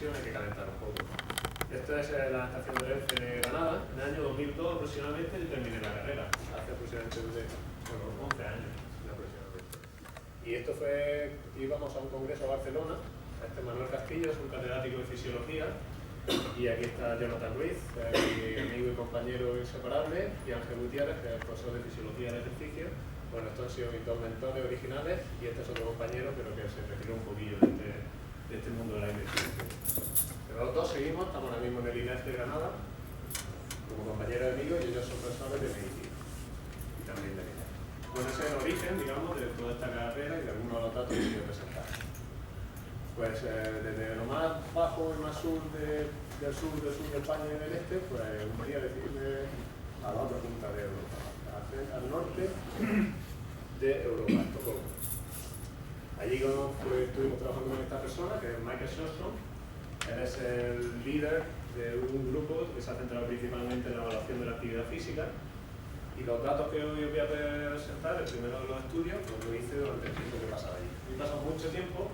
presión, hay que calentar un poco. Esta es la estación de Renfe de Granada. En el año 2002 aproximadamente yo terminé la carrera, hace aproximadamente 11 años aproximadamente. Y esto fue, íbamos a un congreso a Barcelona. Manuel Castillo es un catedrático de fisiología, y aquí está Jonathan Ruiz, mi amigo y compañero inseparable, y Ángel Gutiérrez, que es profesor de fisiología del ejercicio. Bueno, estos han sido mis dos mentores originales, y este es otro compañero, pero que se retiró un poquillo de este mundo de la investigación. Pero los dos seguimos, estamos ahora mismo en el INEF de Granada, como compañeros de amigos, y ellos son profesores de medicina, y también de INEF. Bueno, ese es el origen, digamos, de toda esta carrera y de algunos de los datos que quiero presentar. Pues desde lo más bajo y más sur del sur de España y del este, pues un día decirme a la otra punta de Europa, al norte de Europa, Estocolmo. Allí estuvimos trabajando con esta persona, que es Michael Sjöström. Él es el líder de un grupo que se ha centrado principalmente en la evaluación de la actividad física. Y los datos que hoy os voy a presentar, el primero de los estudios, pues lo hice durante el tiempo que pasaba allí. Y pasó mucho tiempo.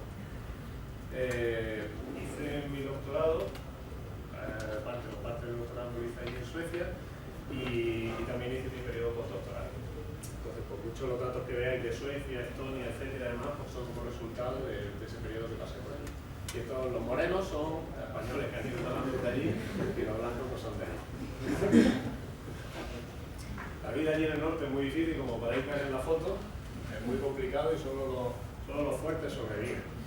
Hice mi doctorado, parte del doctorado lo hice ahí en Suecia, y también hice mi periodo postdoctoral. Entonces, pues muchos de los datos que veáis de Suecia, Estonia, etcétera, además, pues son como resultado de ese periodo que pasé por allí. Y estos, los morenos son españoles que han ido trabajando de allí, y los blancos pues son de allí. La vida allí en el norte es muy difícil, como podéis ver en la foto, es muy complicado y solo los fuertes sobreviven.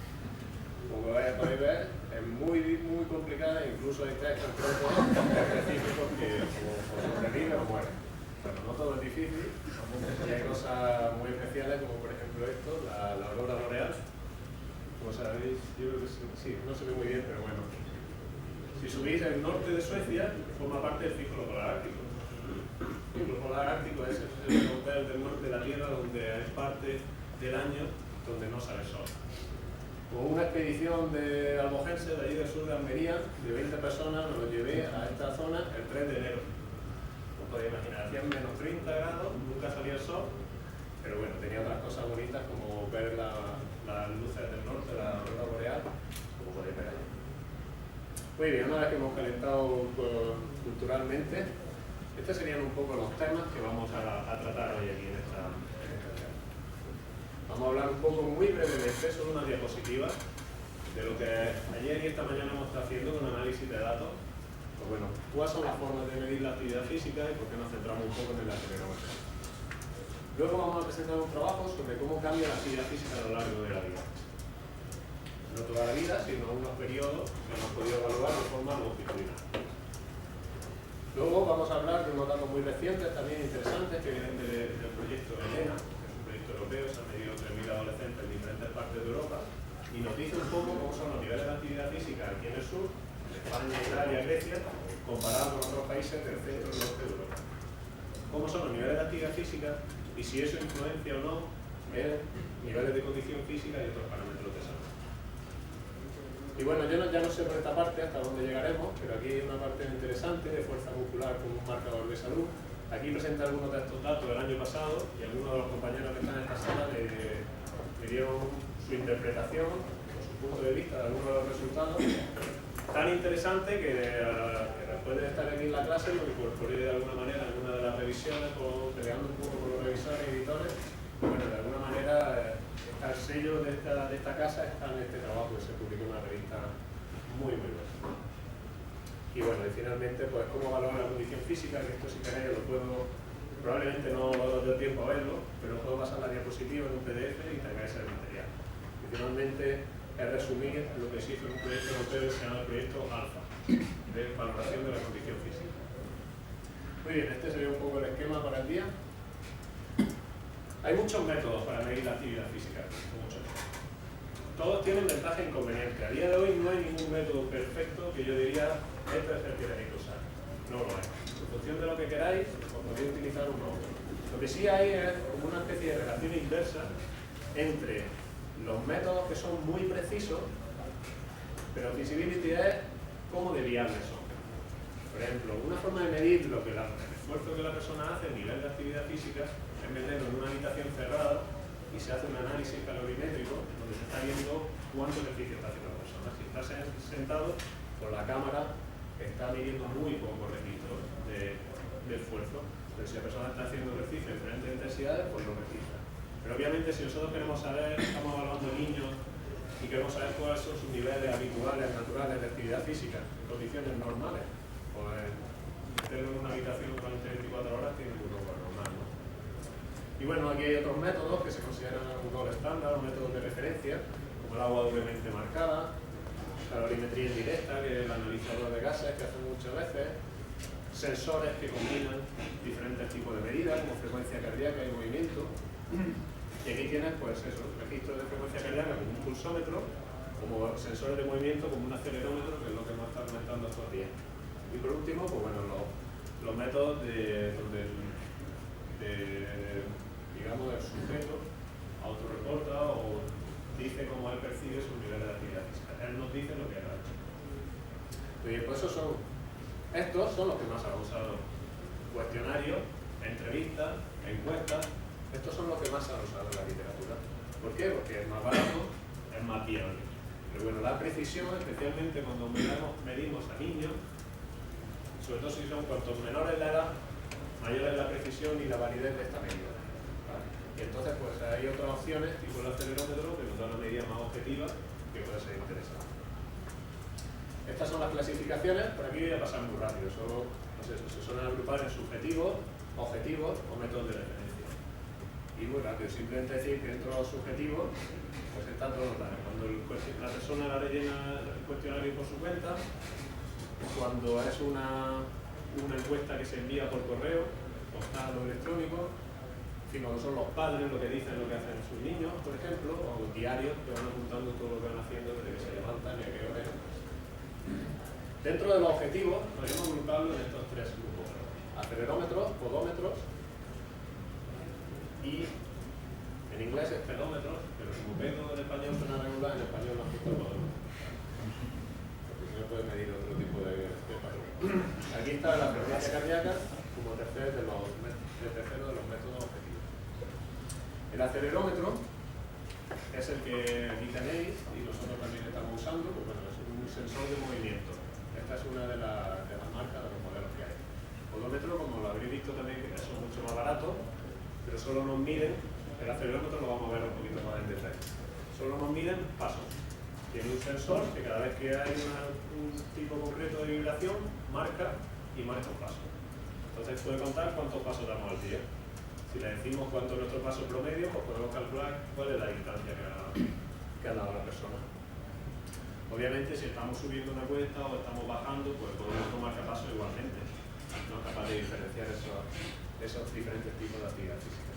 Como podéis ver, es muy complicada, incluso hay test específicos que o sobreviven o mueren. Bueno, no todo es difícil, y hay cosas muy especiales como por ejemplo esto, la aurora boreal. Como sabéis, yo creo que sí, no se ve muy bien, pero bueno. Si subís el norte de Suecia, forma parte del círculo polar ártico. El círculo polar ártico es el hotel del norte de la Tierra donde hay parte del año donde no sale el sol. Con una expedición de albogenses de allí del sur de Almería, de 20 personas, nos lo llevé a esta zona el 3 de enero. Os podéis imaginar, hacían menos 30 grados, nunca salía el sol, pero bueno, tenía otras cosas bonitas como ver las luces del norte, la aurora boreal, como podéis ver allí. Muy bien, una vez que hemos calentado culturalmente, estos serían un poco los temas que vamos a tratar hoy aquí en esta charla. Vamos a hablar un poco muy brevemente sobre una diapositiva de lo que ayer y esta mañana hemos estado haciendo con análisis de datos. Pues bueno, cuáles son las formas de medir la actividad física y por qué nos centramos un poco en el acelerómetro. Luego vamos a presentar un trabajo sobre cómo cambia la actividad física a lo largo de la vida. No toda la vida, sino unos periodos que hemos podido evaluar de forma longitudinal. Luego vamos a hablar de unos datos muy recientes, también interesantes, que vienen del proyecto ELENA, que es un proyecto europeo, se han medido 3.000 adolescentes en diferentes partes de Europa, y nos dice un poco cómo son los niveles de actividad física aquí en el sur, España, Italia, Grecia, comparados con otros países del centro y norte de Europa. Cómo son los niveles de actividad física y si eso influencia o no en niveles de condición física y otros parámetros de salud. Y bueno, yo ya no sé por esta parte hasta dónde llegaremos, pero aquí hay una parte interesante de fuerza muscular como un marcador de salud. Aquí presenta algunos de estos datos del año pasado y algunos de los compañeros que están en esta sala me dieron su interpretación o su punto de vista de algunos de los resultados. Tan interesante que después de estar aquí en la clase lo incorporé de alguna manera en alguna de las revisiones, peleando un poco con los revisores y editores. Y bueno, de alguna manera el sello de esta casa está en este trabajo que se publicó en una revista muy buena. Y bueno, y finalmente, pues cómo valorar la condición física, que esto si queréis lo puedo, probablemente no os doy tiempo a verlo, pero puedo pasar la diapositiva en un PDF y tengáis el material. Y finalmente es resumir lo que se hizo en un proyecto europeo que se llama el proyecto ALFA, de valoración de la condición física. Muy bien, este sería un poco el esquema para el día. Hay muchos métodos para medir la actividad física, muchos. Todos tienen ventajas e inconvenientes. A día de hoy no hay ningún método perfecto que yo diría, este es el que tenéis que usar. No lo hay. En función de lo que queráis, os podéis utilizar uno u otro. Lo que sí hay es como una especie de relación inversa entre los métodos que son muy precisos, pero feasibility es cómo de viables son. Por ejemplo, una forma de medir el esfuerzo que la persona hace, el nivel de actividad física, es meterlo en una habitación cerrada y se hace un análisis calorimétrico donde se está viendo cuánto ejercicio está haciendo la persona. Si está sentado, pues la cámara está midiendo muy poco registro de esfuerzo. Pero si la persona está haciendo ejercicio de diferentes intensidades, pues lo registra. Pero obviamente si nosotros queremos saber, estamos evaluando niños y queremos saber cuáles son sus niveles habituales, naturales de actividad física en condiciones normales, pues meterlo en una habitación durante 24 horas tiene un lugar normal, ¿no? Y bueno, aquí hay otros métodos que se consideran un gol estándar, o métodos de referencia, como el agua doblemente marcada, calorimetría indirecta, que es el analizador de gases que hacen muchas veces, sensores que combinan diferentes tipos de medidas, como frecuencia cardíaca y movimiento. Y aquí tienes, pues eso, registros de frecuencia cardíaca como un pulsómetro, como sensores de movimiento, como un acelerómetro, que es lo que hemos estado comentando estos días. Y por último, pues bueno, los métodos donde digamos, el sujeto autorreporta o dice cómo él percibe sus niveles de actividad física. Él nos dice lo que él ha hecho. Y pues estos son los que más han usado. Cuestionarios, entrevistas, encuestas, estos son los que más se han usado en la literatura. ¿Por qué? Porque es más barato, es más viable. Pero bueno, la precisión, especialmente cuando medimos a niños, sobre todo si son cuantos menores de edad, mayor es la precisión y la validez de esta medida. ¿Vale? Y entonces pues hay otras opciones, tipo el acelerómetro, que nos da una medida más objetiva que puede ser interesante. Estas son las clasificaciones, por aquí voy a pasar muy rápido, solo no sé, se suelen agrupar en subjetivos, objetivos o métodos de referencia. Y muy rápido, simplemente decir que dentro de los subjetivos pues están todos los datos. Cuando la persona la rellena el cuestionario por su cuenta, cuando es una encuesta que se envía por correo, postal o electrónico, en fin, cuando son los padres lo que dicen, lo que hacen sus niños, por ejemplo, o diarios que van apuntando todo lo que van haciendo desde que se levantan y a qué hora. Dentro de los objetivos, podemos agruparlo en estos tres grupos: acelerómetros, podómetros y en inglés es pedómetros, pero como pedo en español suena regular, en español no ajusta podómetros. Porque si no puede medir otro tipo de patrón. Aquí está la frecuencia cardíaca como tercero de los métodos objetivos. El acelerómetro es el que aquí tenéis y nosotros también estamos usando, pues bueno, es un sensor de movimiento. Esta es una de las marcas de los modelos que hay. Podómetro, como lo habréis visto también, que son mucho más baratos, pero solo nos miden, el acelerómetro lo vamos a ver un poquito más en detalle. Solo nos miden pasos. Tiene un sensor que cada vez que hay un tipo concreto de vibración, marca y marca un paso. Entonces puede contar cuántos pasos damos al día. Si le decimos cuánto es nuestro paso promedio, pues podemos calcular cuál es la distancia que ha dado la persona. Obviamente, si estamos subiendo una cuesta o estamos bajando, pues podemos tomar pasos igualmente. No es capaz de diferenciar esos diferentes tipos de actividad física.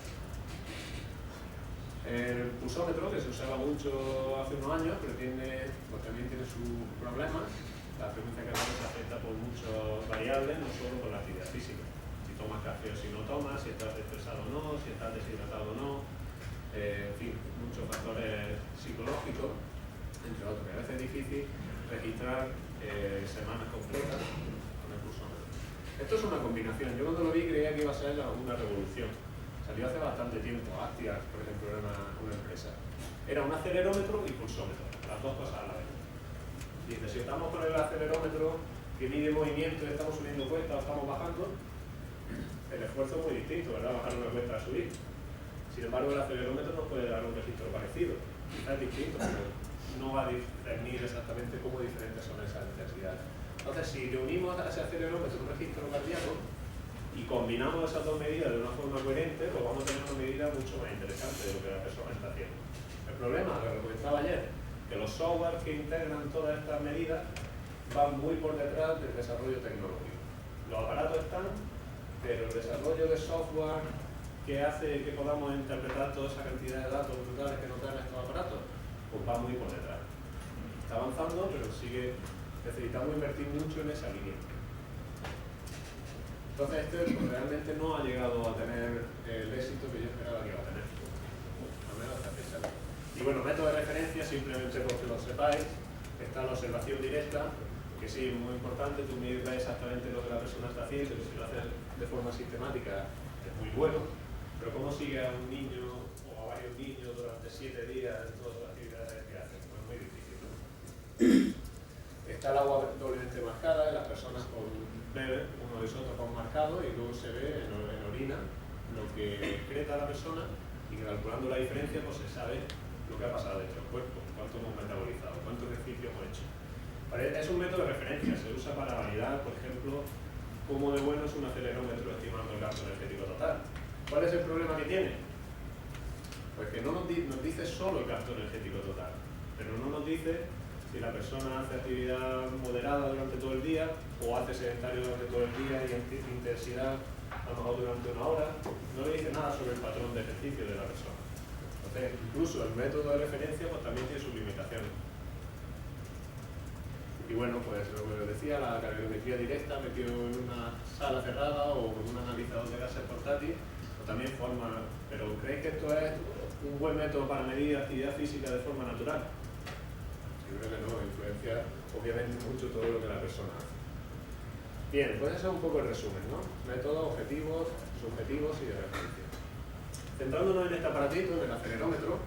El pulsómetro, que se usaba mucho hace unos años, pero también tiene sus problemas. La frecuencia cardíaca se afecta por muchas variables, no solo por la actividad física. Si tomas café o si no tomas, si estás estresado o no, si estás deshidratado o no, en fin, muchos factores psicológicos, entre otros. A veces es difícil registrar semanas completas con el pulsómetro. Esto es una combinación. Yo cuando lo vi creía que iba a ser una revolución. Salió hace bastante tiempo. Actias, por ejemplo, era una empresa. Era un acelerómetro y pulsómetro, las dos cosas a la vez. Dice, si estamos con el acelerómetro que mide movimiento y estamos subiendo cuesta o estamos bajando, el esfuerzo es muy distinto, ¿verdad? Bajar una cuesta a subir. Sin embargo, el acelerómetro nos puede dar un registro parecido. Quizás es distinto, pero no va a definir exactamente cómo diferentes son esas intensidades. Entonces, si reunimos a ese acelerómetro un registro cardíaco y combinamos esas dos medidas de una forma coherente, pues vamos a tener una medida mucho más interesante de lo que la persona está haciendo. El problema, lo que comentaba ayer, que los softwares que integran todas estas medidas van muy por detrás del desarrollo tecnológico. Los aparatos están, pero el desarrollo de software que hace que podamos interpretar toda esa cantidad de datos brutales que nos dan estos aparatos, pues va muy por detrás. Está avanzando, pero necesitamos invertir mucho en esa línea. Entonces pues, realmente no ha llegado a tener el éxito que yo esperaba que iba a tener. Al menos hasta fecha. Y bueno, método de referencia, simplemente porque lo sepáis, está la observación directa, que sí, es muy importante, tú mides exactamente lo que la persona está haciendo, y si lo haces de forma sistemática es muy bueno, pero cómo sigue a un niño o a varios niños durante 7 días en todas las actividades que hacen, pues muy difícil. está el agua doblemente marcada y las personas beben uno isótopos marcados y luego se ve en orina lo que excreta la persona y calculando la diferencia pues se sabe lo que ha pasado dentro del cuerpo, cuánto hemos metabolizado, cuántos ejercicios hemos hecho. Es un método de referencia, se usa para validar, por ejemplo, cómo de bueno es un acelerómetro estimando el gasto energético total. ¿Cuál es el problema que tiene? Pues que no nos dice solo el gasto energético total, pero no nos dice si la persona hace actividad moderada durante todo el día o hace sedentario durante todo el día y intensidad a lo mejor durante una hora. No le dice nada sobre el patrón de ejercicio de la persona. Entonces, incluso el método de referencia pues, también tiene sus limitaciones. Y bueno, pues lo que os decía, la calorimetría directa metido en una sala cerrada o con un analizador de gases portátil, pues también forma. Pero ¿creéis que esto es un buen método para medir actividad física de forma natural? Yo creo que no, influencia obviamente mucho todo lo que la persona hace. Bien, pues eso es un poco el resumen, ¿no? Métodos, objetivos, subjetivos y de referencia. Centrándonos en este aparatito, en el acelerómetro,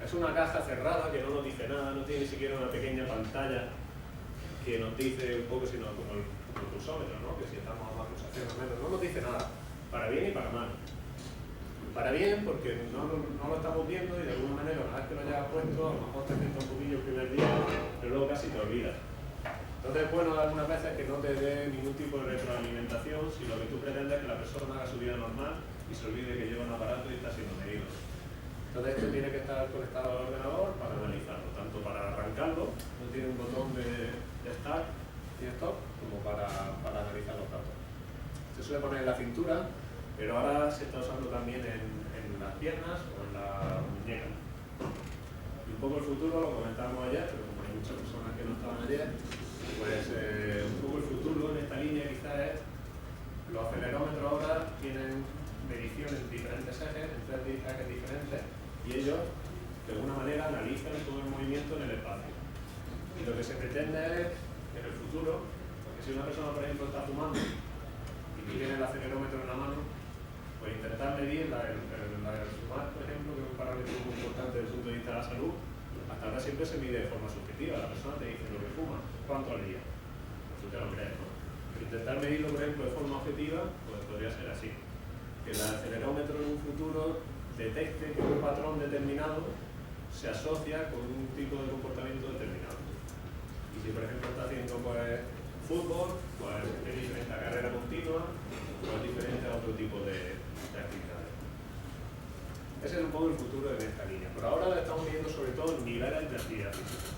es una caja cerrada que no nos dice nada, no tiene ni siquiera una pequeña pantalla que nos dice un poco, sino como el pulsómetro, ¿no? Que si estamos a más pulsación o menos, no nos dice nada, para bien y para mal. Para bien, porque no lo estamos viendo y de alguna manera, una vez que lo hayas puesto, a lo mejor te sienta un poquillo el primer día, pero luego casi te olvidas. Entonces, bueno, algunas veces que no te dé ningún tipo de retroalimentación si lo que tú pretendes es que la persona haga su vida normal y se olvide que lleva un aparato y está siendo medido. Entonces, esto tiene que estar conectado al ordenador para analizarlo, tanto para arrancarlo, no tiene un botón de start y stop, como para analizar los datos. Se suele poner en la cintura, pero ahora se está usando también en las piernas o en la muñeca. Y un poco el futuro, lo comentábamos ayer, pero como hay muchas personas que no estaban ayer, pues un poco el futuro en esta línea quizás es, los acelerómetros ahora tienen medición en diferentes ejes, en 3 ejes diferentes, y ellos de alguna manera analizan todo el movimiento en el espacio. Y lo que se pretende es, en el futuro, porque si una persona por ejemplo está fumando y tiene el acelerómetro en la mano, pues intentar medir el fumar, por ejemplo, que es un parámetro muy importante desde el punto de vista de la salud. Hasta ahora siempre se mide de forma subjetiva, la persona te dice lo que fuma, cuánto al día, tú te lo crees, ¿no? Pero intentar medirlo, por ejemplo, de forma objetiva, pues podría ser así, que el acelerómetro en un futuro detecte que un patrón determinado se asocia con un tipo de comportamiento determinado. Y si por ejemplo está haciendo pues fútbol, pues es diferente a carrera continua, o es diferente a otro tipo de actividades. Ese es un poco el futuro en esta línea. Por ahora le estamos midiendo sobre todo niveles de actividad física.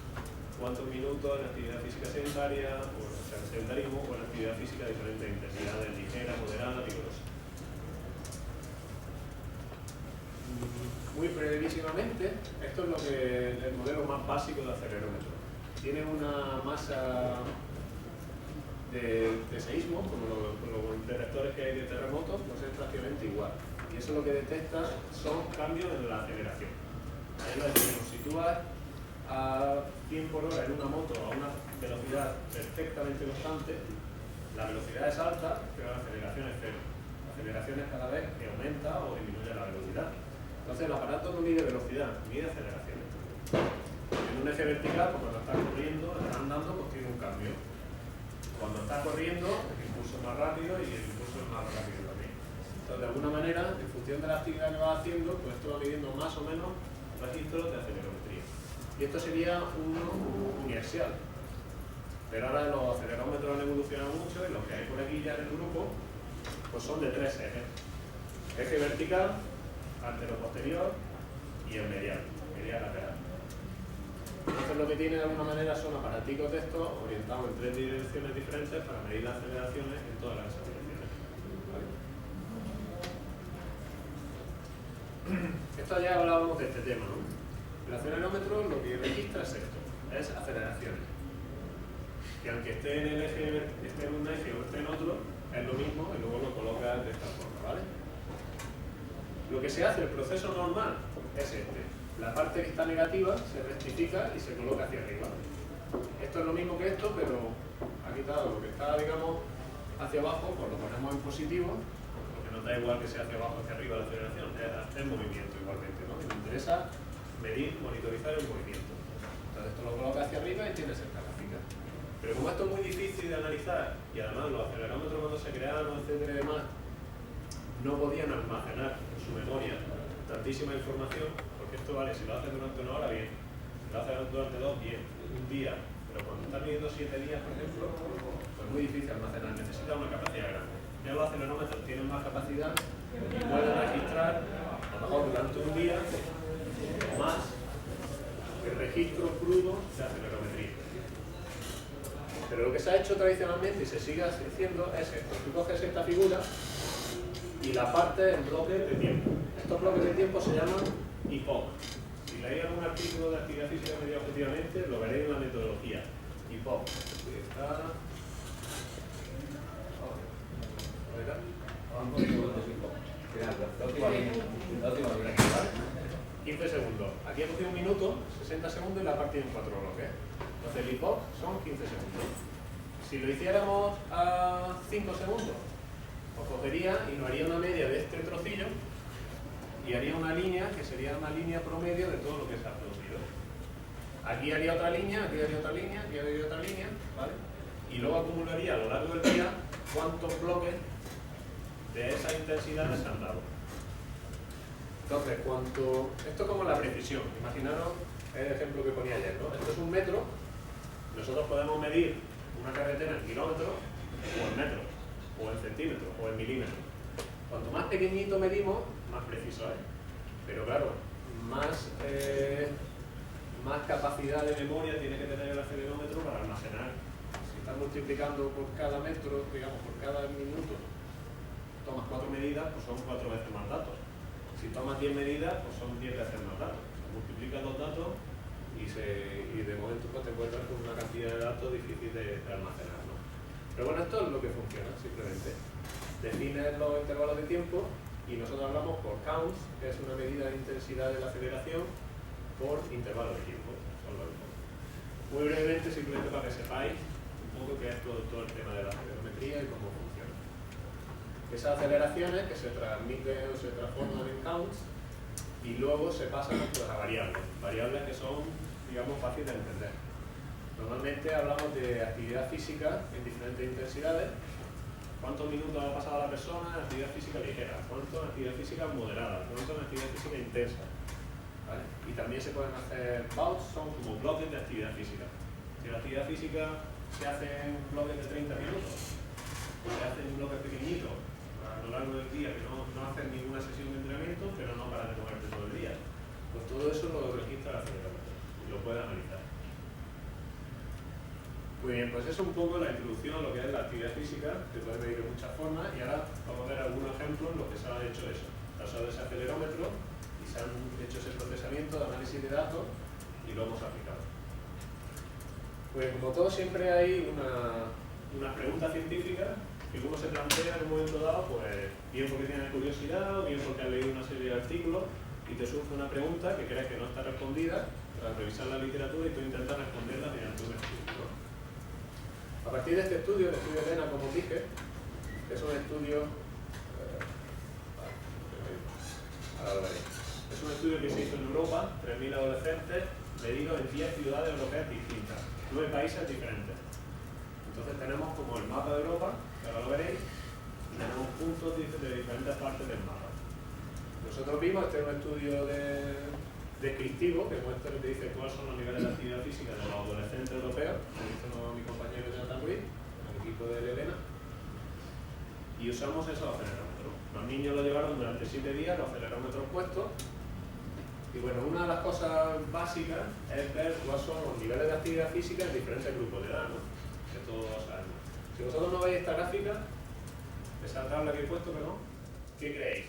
Cuántos minutos en actividad física sedentaria, o sea, en sedentarismo, o en actividad física de diferentes intensidades, ligera, moderada, vigorosa. Muy brevísimamente, esto es el modelo más básico de acelerómetro. Tiene una masa de seísmo, como los detectores que hay de terremotos, pues es prácticamente igual. Y eso lo que detecta son cambios en la aceleración. Ahí lo decimos, si tú vas a 100 por hora en una moto a una velocidad perfectamente constante, la velocidad es alta, pero la aceleración es cero. La aceleración es cada vez que aumenta o disminuye la velocidad. Entonces el aparato no mide velocidad, mide aceleraciones. En un eje vertical, pues cuando estás corriendo, estás andando, pues tiene un cambio. Cuando estás corriendo, el impulso es más rápido y el impulso es más rápido también. Entonces, de alguna manera, en función de la actividad que vas haciendo, pues esto va midiendo más o menos registros de acelerometría. Y esto sería uno uniaxial. Pero ahora los acelerómetros han evolucionado mucho y los que hay por aquí ya en el grupo, pues son de 3 ejes. Eje vertical, antero-posterior y el medial lateral. Entonces lo que tiene de alguna manera son aparaticos de estos orientados en 3 direcciones diferentes para medir las aceleraciones en todas las direcciones. ¿Vale? Esto ya hablábamos de este tema, ¿no? El acelerómetro lo que registra es esto, es aceleraciones. Que aunque esté en un eje o esté en otro, es lo mismo y luego lo colocas de esta forma, ¿vale? Lo que se hace, el proceso normal, es este. La parte que está negativa se rectifica y se coloca hacia arriba. Esto es lo mismo que esto, pero ha quitado lo que está, digamos, hacia abajo, pues lo ponemos en positivo, porque nos da igual que sea hacia abajo o hacia arriba la aceleración, es movimiento igualmente, ¿no? Y me interesa medir, monitorizar el movimiento. Entonces esto lo coloca hacia arriba y tienes esta gráfica. Pero como esto es muy difícil de analizar, y además los acelerómetros cuando se crearon, etcétera y demás, no podían almacenar en su memoria tantísima información, porque esto vale, si lo haces durante una hora, bien, si lo haces durante 2, bien, un día, pero cuando estás midiendo 7 días, por ejemplo, pues es muy difícil almacenar, necesita una capacidad grande. Ya los acelerómetros tienen más capacidad y pueden registrar, a lo mejor durante un día, más que el registro crudo de acelerometría. Pero lo que se ha hecho tradicionalmente y se sigue haciendo es esto. Tú coges esta figura y la partes en bloques de tiempo. Estos bloques de tiempo se llaman epoch. Si leéis algún artículo de actividad física medida objetivamente, lo veréis en la metodología. Epoch. Está... 15 segundos. Aquí he cogido un minuto, 60 segundos y la he partido en 4 bloques. Entonces el epoch son 15 segundos. Si lo hiciéramos a 5 segundos, os cogería y nos haría una media de este trocillo y haría una línea que sería una línea promedio de todo lo que se ha producido. Aquí haría otra línea, aquí haría otra línea, aquí haría otra línea, ¿vale? Y luego acumularía a lo largo del día cuántos bloques de esas intensidades se han dado. Entonces, esto es como la precisión. Imaginaros el ejemplo que ponía ayer, ¿no? Esto es un metro. Nosotros podemos medir una carretera en kilómetros, o en metros, o en centímetros, o en milímetros. Cuanto más pequeñito medimos, más preciso es. Pero claro, más capacidad de memoria tiene que tener el acelerómetro para almacenar. Si estás multiplicando por cada metro, digamos, por cada minuto, tomas 4 medidas, pues son 4 veces más datos. Si tomas 10 medidas, pues son 10 veces más datos. Multiplicas los datos y de momento pues, te encuentras con una cantidad de datos difícil de almacenar, ¿no? Pero bueno, esto es lo que funciona, simplemente. Defines los intervalos de tiempo y nosotros hablamos por counts, que es una medida de intensidad de la aceleración por intervalo de tiempo. Muy brevemente, simplemente para que sepáis un poco qué es todo el tema de la acelerometría y cómo funciona. Esas aceleraciones que se transmiten o se transforman en counts y luego se pasan pues, a variables que son, digamos, fáciles de entender. Normalmente hablamos de actividad física en diferentes intensidades, cuántos minutos ha pasado la persona en actividad física ligera, cuánto en actividad física moderada, cuánto en actividad física intensa, ¿vale? Y también se pueden hacer bouts, son como bloques de actividad física. Si la actividad física se hace en bloques de 30 minutos, o se hace en un bloque pequeñito, a lo largo del día, que no hacen ninguna sesión de entrenamiento, pero no para de moverte todo el día. Pues todo eso lo registra el acelerómetro y lo puede analizar. Muy bien, pues eso es un poco la introducción a lo que es la actividad física, que puede medir de muchas formas, y ahora vamos a ver algunos ejemplos en los que se ha hecho eso. Se ha usado ese acelerómetro y se han hecho ese procesamiento de análisis de datos y lo hemos aplicado. Pues como todo, siempre hay unas preguntas científicas que uno se plantea en un momento dado, pues bien porque tienes curiosidad o bien porque has leído una serie de artículos y te surge una pregunta que crees que no está respondida, tras revisar la literatura y tú intentas responderla mediante un estudio. A partir de este estudio, el estudio Elena, como dije, es un estudio ahora lo veréis. Es un estudio que se hizo en Europa, 3.000 adolescentes medidos en 10 ciudades europeas distintas, 9 países diferentes. Entonces tenemos como el mapa de Europa, que ahora lo veréis, y tenemos puntos de diferentes partes del mapa. Nosotros vimos, este es un estudio descriptivo que dice cuáles son los niveles de actividad física de los adolescentes europeos, que hizo mi compañero Jonathan Ruiz, el equipo de Elena, y usamos esos acelerómetros. Los niños lo llevaron durante 7 días, los acelerómetros puestos, y bueno, una de las cosas básicas es ver cuáles son los niveles de actividad física en diferentes grupos de edad, ¿no? Que todos sabemos. Si vosotros no veis esta gráfica, esa tabla que he puesto, perdón, ¿qué creéis?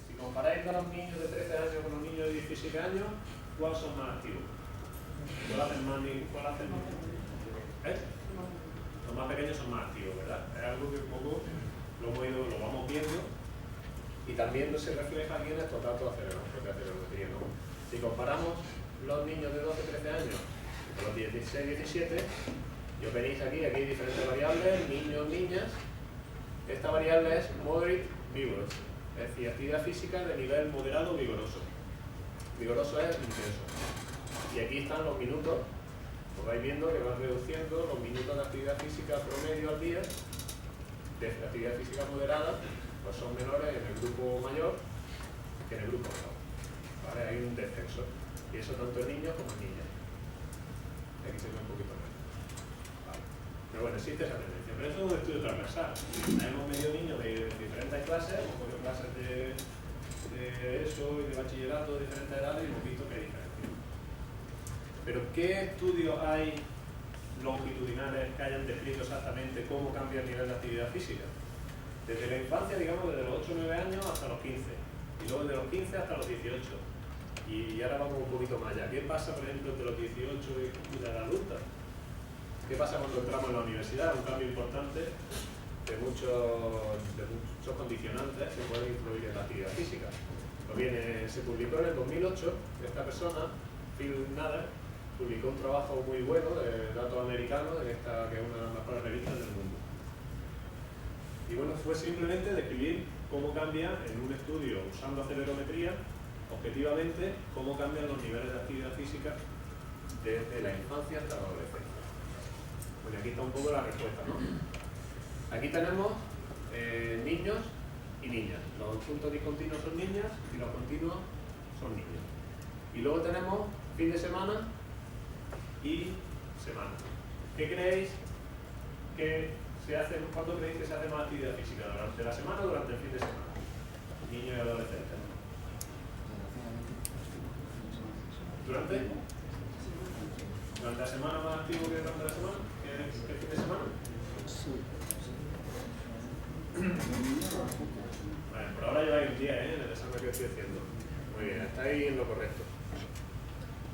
Si comparáis a los niños de 13 años con los niños de 17 años, ¿cuáles son más activos? ¿Cuál hacen más? Los más pequeños son más activos, ¿verdad? Es algo que un poco lo vamos viendo y también se refleja aquí en estos datos de acelerometría, ¿no? Si comparamos los niños de 12-13 años con los 16-17, y veréis aquí hay diferentes variables, niños, niñas. Esta variable es moderate vigorous, es decir, actividad física de nivel moderado vigoroso. Vigoroso es intenso. Y aquí están los minutos pues vais viendo que van reduciendo los minutos de actividad física promedio al día. De actividad física moderada, pues son menores en el grupo mayor que en el grupo menor. ¿Vale? Hay un descenso. Y eso tanto en niños como en niñas. Aquí se ve un poquito menos. ¿Vale? Pero bueno, existe esa tendencia. Pero eso es un estudio transversal. Hemos medido niños de diferentes clases, hemos medido clases de ESO y de bachillerato de diferentes edades y hemos visto que hay diferencias. Pero ¿qué estudios hay longitudinales que hayan descrito exactamente cómo cambia el nivel de actividad física? Desde la infancia, digamos, desde los 8 o 9 años hasta los 15. Y luego de los 15 hasta los 18. Y ahora vamos un poquito más allá. ¿Qué pasa, por ejemplo, entre los 18 y la edad adulta? ¿Qué pasa cuando entramos en la universidad? Un cambio importante de muchos condicionantes que pueden influir en la actividad física. Se publicó en el 2008, esta persona, Phil Nader, publicó un trabajo muy bueno de datos americanos en esta que es una de las mejores revistas del mundo. Y bueno, fue simplemente describir cómo cambia en un estudio usando acelerometría, objetivamente, cómo cambian los niveles de actividad física desde la infancia hasta la adolescencia. Bueno, aquí está un poco la respuesta, ¿no? Aquí tenemos niños y niñas. Los puntos discontinuos son niñas y los continuos son niños. Y luego tenemos fin de semana y semana. ¿Qué creéis que se hace, cuándo creéis que se hace más actividad física? ¿Durante la semana o durante el fin de semana? Niños y adolescentes. ¿Durante la semana más activo que durante la semana? ¿Que el fin de semana? Bueno, por ahora lleváis un día, en el examen que estoy haciendo. Muy bien, estáis en lo correcto.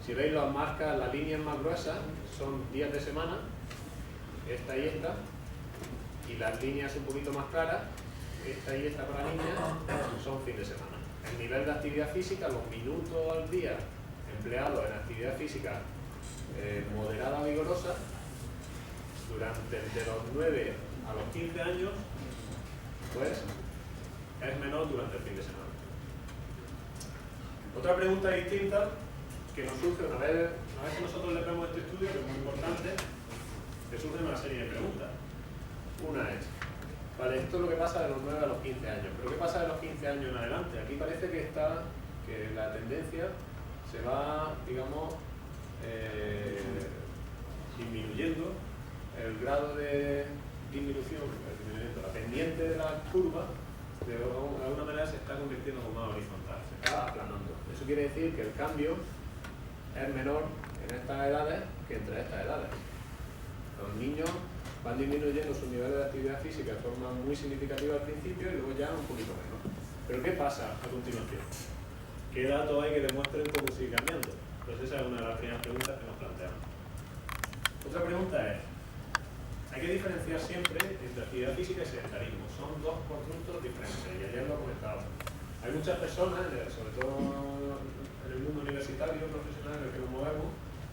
Si veis las marcas, las líneas más gruesas son días de semana, esta y esta, y las líneas un poquito más claras, esta y esta para niñas, son fin de semana. El nivel de actividad física, los minutos al día empleados en actividad física moderada o vigorosa, de los 9 a los 15 años, pues es menor durante el fin de semana. Otra pregunta distinta que nos surge una vez que nosotros le vemos este estudio, que es muy importante, que surgen una serie de preguntas. Una es, vale, esto es lo que pasa de los 9 a los 15 años, pero ¿qué pasa de los 15 años en adelante? Aquí parece que la tendencia se va, digamos, disminuyendo el grado de disminución, la pendiente de la curva, de alguna manera se está convirtiendo como más horizontal, se está aplanando. Eso quiere decir que el cambio es menor en estas edades que entre estas edades. Los niños van disminuyendo sus niveles de actividad física de forma muy significativa al principio y luego ya un poquito menos. Pero ¿qué pasa a continuación? ¿Qué datos hay que demuestren cómo sigue cambiando? Pues esa es una de las primeras preguntas que nos planteamos. Otra pregunta es, hay que diferenciar siempre entre actividad física y sedentarismo. Son dos conjuntos diferentes y ayer lo comentaba. Hay muchas personas, sobre todo en el mundo universitario profesional en el que nos movemos,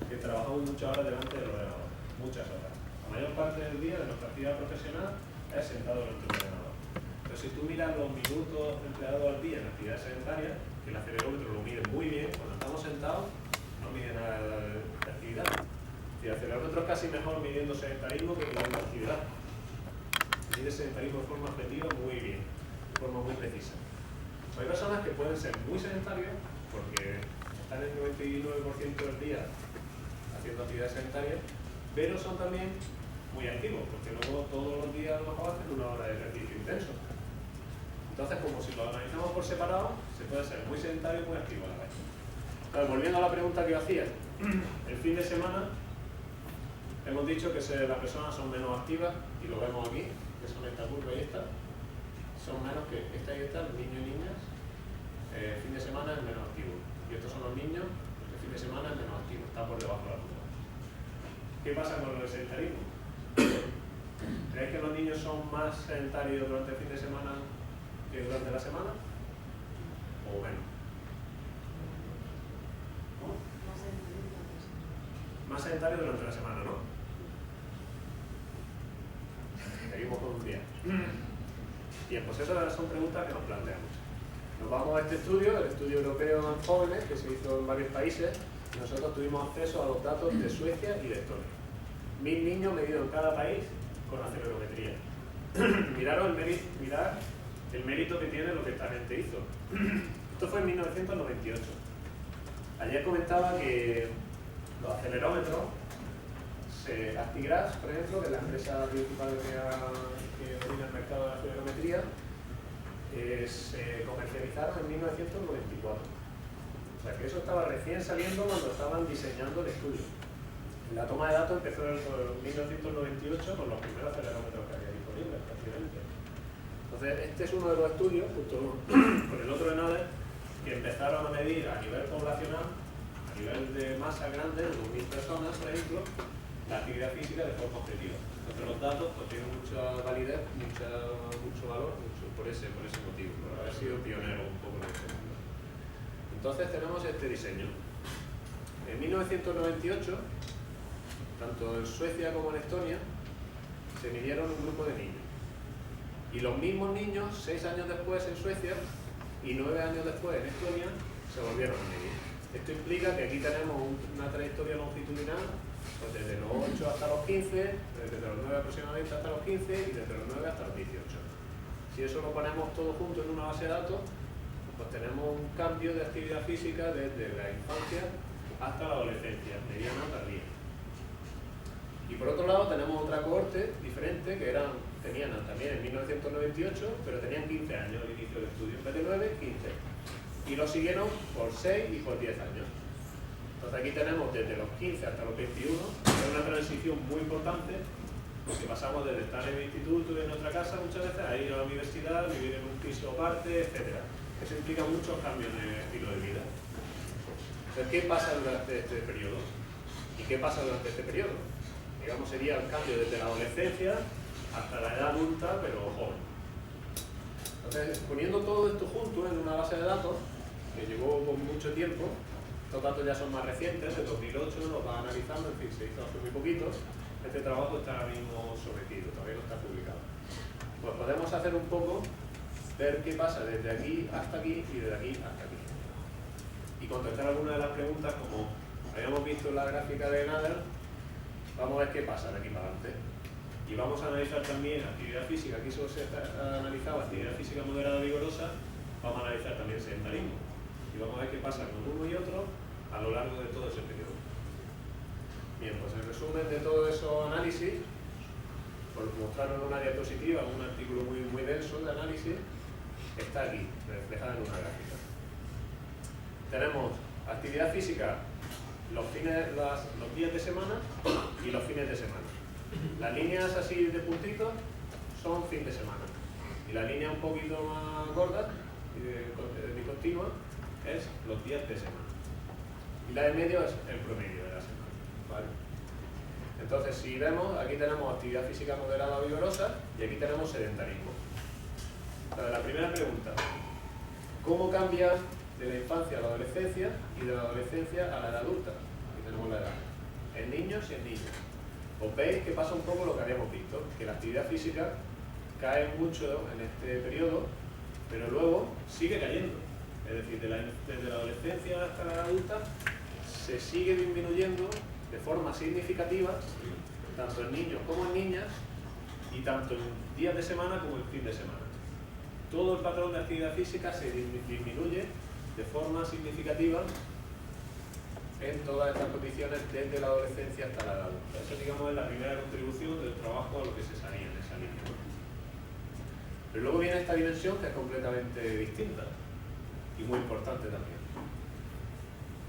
que trabajamos muchas horas delante del ordenador, muchas horas. La mayor parte del día de nuestra actividad profesional es sentado delante del ordenador. Pero si tú miras los minutos empleados al día en actividad sedentaria, que el acelerómetro lo mide muy bien, cuando estamos sentados no mide nada de actividad. Y el acelerómetro es casi mejor midiendo sedentarismo que midiendo actividad. Mide sedentarismo de forma objetiva muy bien, de forma muy precisa. Hay personas que pueden ser muy sedentarias porque están el 99% del día haciendo actividades sedentarias, pero son también muy activos, porque luego todos los días a lo mejor hacen una hora de ejercicio intenso. Entonces, como si lo analizamos por separado, se puede ser muy sedentario y muy activo a la vez. Claro, volviendo a la pregunta que yo hacía, el fin de semana hemos dicho que las personas son menos activas, y lo vemos aquí, que son esta curva y esta, son menos que esta y esta, niños y niñas. El fin de semana es menos activo. Y estos son los niños, el fin de semana es menos activo, está por debajo de la curva. ¿Qué pasa con el sedentarismo? ¿Creéis que los niños son más sedentarios durante el fin de semana que durante la semana? ¿O menos? ¿Cómo? Más sedentarios durante la semana, ¿no? Seguimos con un día. Bien, pues esas son preguntas que nos planteamos. Nos vamos a este estudio, el estudio europeo en jóvenes, que se hizo en varios países, nosotros tuvimos acceso a los datos de Suecia y de Estonia. 1000 niños medidos en cada país con acelerometría. Mirad el mérito que tiene lo que esta gente hizo. Esto fue en 1998. Ayer comentaba que los acelerómetros, Actigraph, por ejemplo, que es la empresa principal que domina el mercado de la acelerometría, se comercializaron en 1994. O sea que eso estaba recién saliendo cuando estaban diseñando el estudio. La toma de datos empezó en 1998 con los primeros acelerómetros que había disponibles, prácticamente. Entonces, este es uno de los estudios, junto con el otro de Nader, que empezaron a medir a nivel poblacional, a nivel de masa grande, de 2.000 personas, por ejemplo, la actividad física de forma objetiva. Entonces, los datos pues, tienen mucha validez, mucho valor, por ese motivo, por haber sido pionero un poco en este mundo. Entonces, tenemos este diseño. En 1998, tanto en Suecia como en Estonia, se midieron un grupo de niños. Y los mismos niños, 6 años después en Suecia y 9 años después en Estonia, se volvieron a medir. Esto implica que aquí tenemos una trayectoria longitudinal pues desde los 8 hasta los 15, desde los 9 aproximadamente hasta los 15 y desde los 9 hasta los 18. Si eso lo ponemos todo junto en una base de datos, pues tenemos un cambio de actividad física desde la infancia hasta la adolescencia, mediana o tardía. Y por otro lado tenemos otra cohorte diferente que tenían también en 1998, pero tenían 15 años al inicio del estudio, en vez de 9, 15. Y lo siguieron por 6 y por 10 años. Entonces aquí tenemos desde los 15 hasta los 21, es una transición muy importante, porque pasamos desde estar en el instituto y en nuestra casa muchas veces a ir a la universidad, vivir en un piso aparte, etc. Eso implica muchos cambios de estilo de vida. Entonces, ¿qué pasa durante este periodo? ¿Y qué pasa durante este periodo? Digamos, sería el cambio desde la adolescencia hasta la edad adulta, pero joven. Entonces, poniendo todo esto junto en una base de datos, que llevó por mucho tiempo, estos datos ya son más recientes, de 2008, los van analizando, en fin, se hizo hace muy poquito, este trabajo está ahora mismo sometido, todavía no está publicado. Pues podemos hacer un poco, ver qué pasa desde aquí hasta aquí y desde aquí hasta aquí. Y contestar algunas de las preguntas, como habíamos visto en la gráfica de Nader, vamos a ver qué pasa de aquí para adelante. Y vamos a analizar también actividad física, aquí solo se ha analizado actividad física moderada vigorosa, vamos a analizar también sedentarismo. Y vamos a ver qué pasa con uno y otro a lo largo de todo ese periodo. Bien, pues el resumen de todo esos análisis, por mostrarlo en una diapositiva, un artículo muy denso de análisis, está aquí, reflejado en una gráfica. Tenemos actividad física los días de semana y los fines de semana. Las líneas así de puntitos son fin de semana. Y la línea un poquito más gorda y discontinua es los días de semana. Y la de medio es el promedio de la semana. ¿Vale? Entonces, si vemos, aquí tenemos actividad física moderada o vigorosa y aquí tenemos sedentarismo. Entonces, la primera pregunta, ¿cómo cambia de la infancia a la adolescencia y de la adolescencia a la edad adulta? Aquí tenemos la edad. En niños y en niñas. Os veis que pasa un poco lo que habíamos visto, que la actividad física cae mucho en este periodo, pero luego sigue cayendo. Es decir, desde la adolescencia hasta la edad adulta se sigue disminuyendo de forma significativa, tanto en niños como en niñas, y tanto en días de semana como en fin de semana. Todo el patrón de actividad física se disminuye de forma significativa en todas estas condiciones desde la adolescencia hasta la edad adulta. Eso, digamos, es la primera contribución del trabajo a lo que se salía en esa línea. Pero luego viene esta dimensión que es completamente distinta y muy importante también.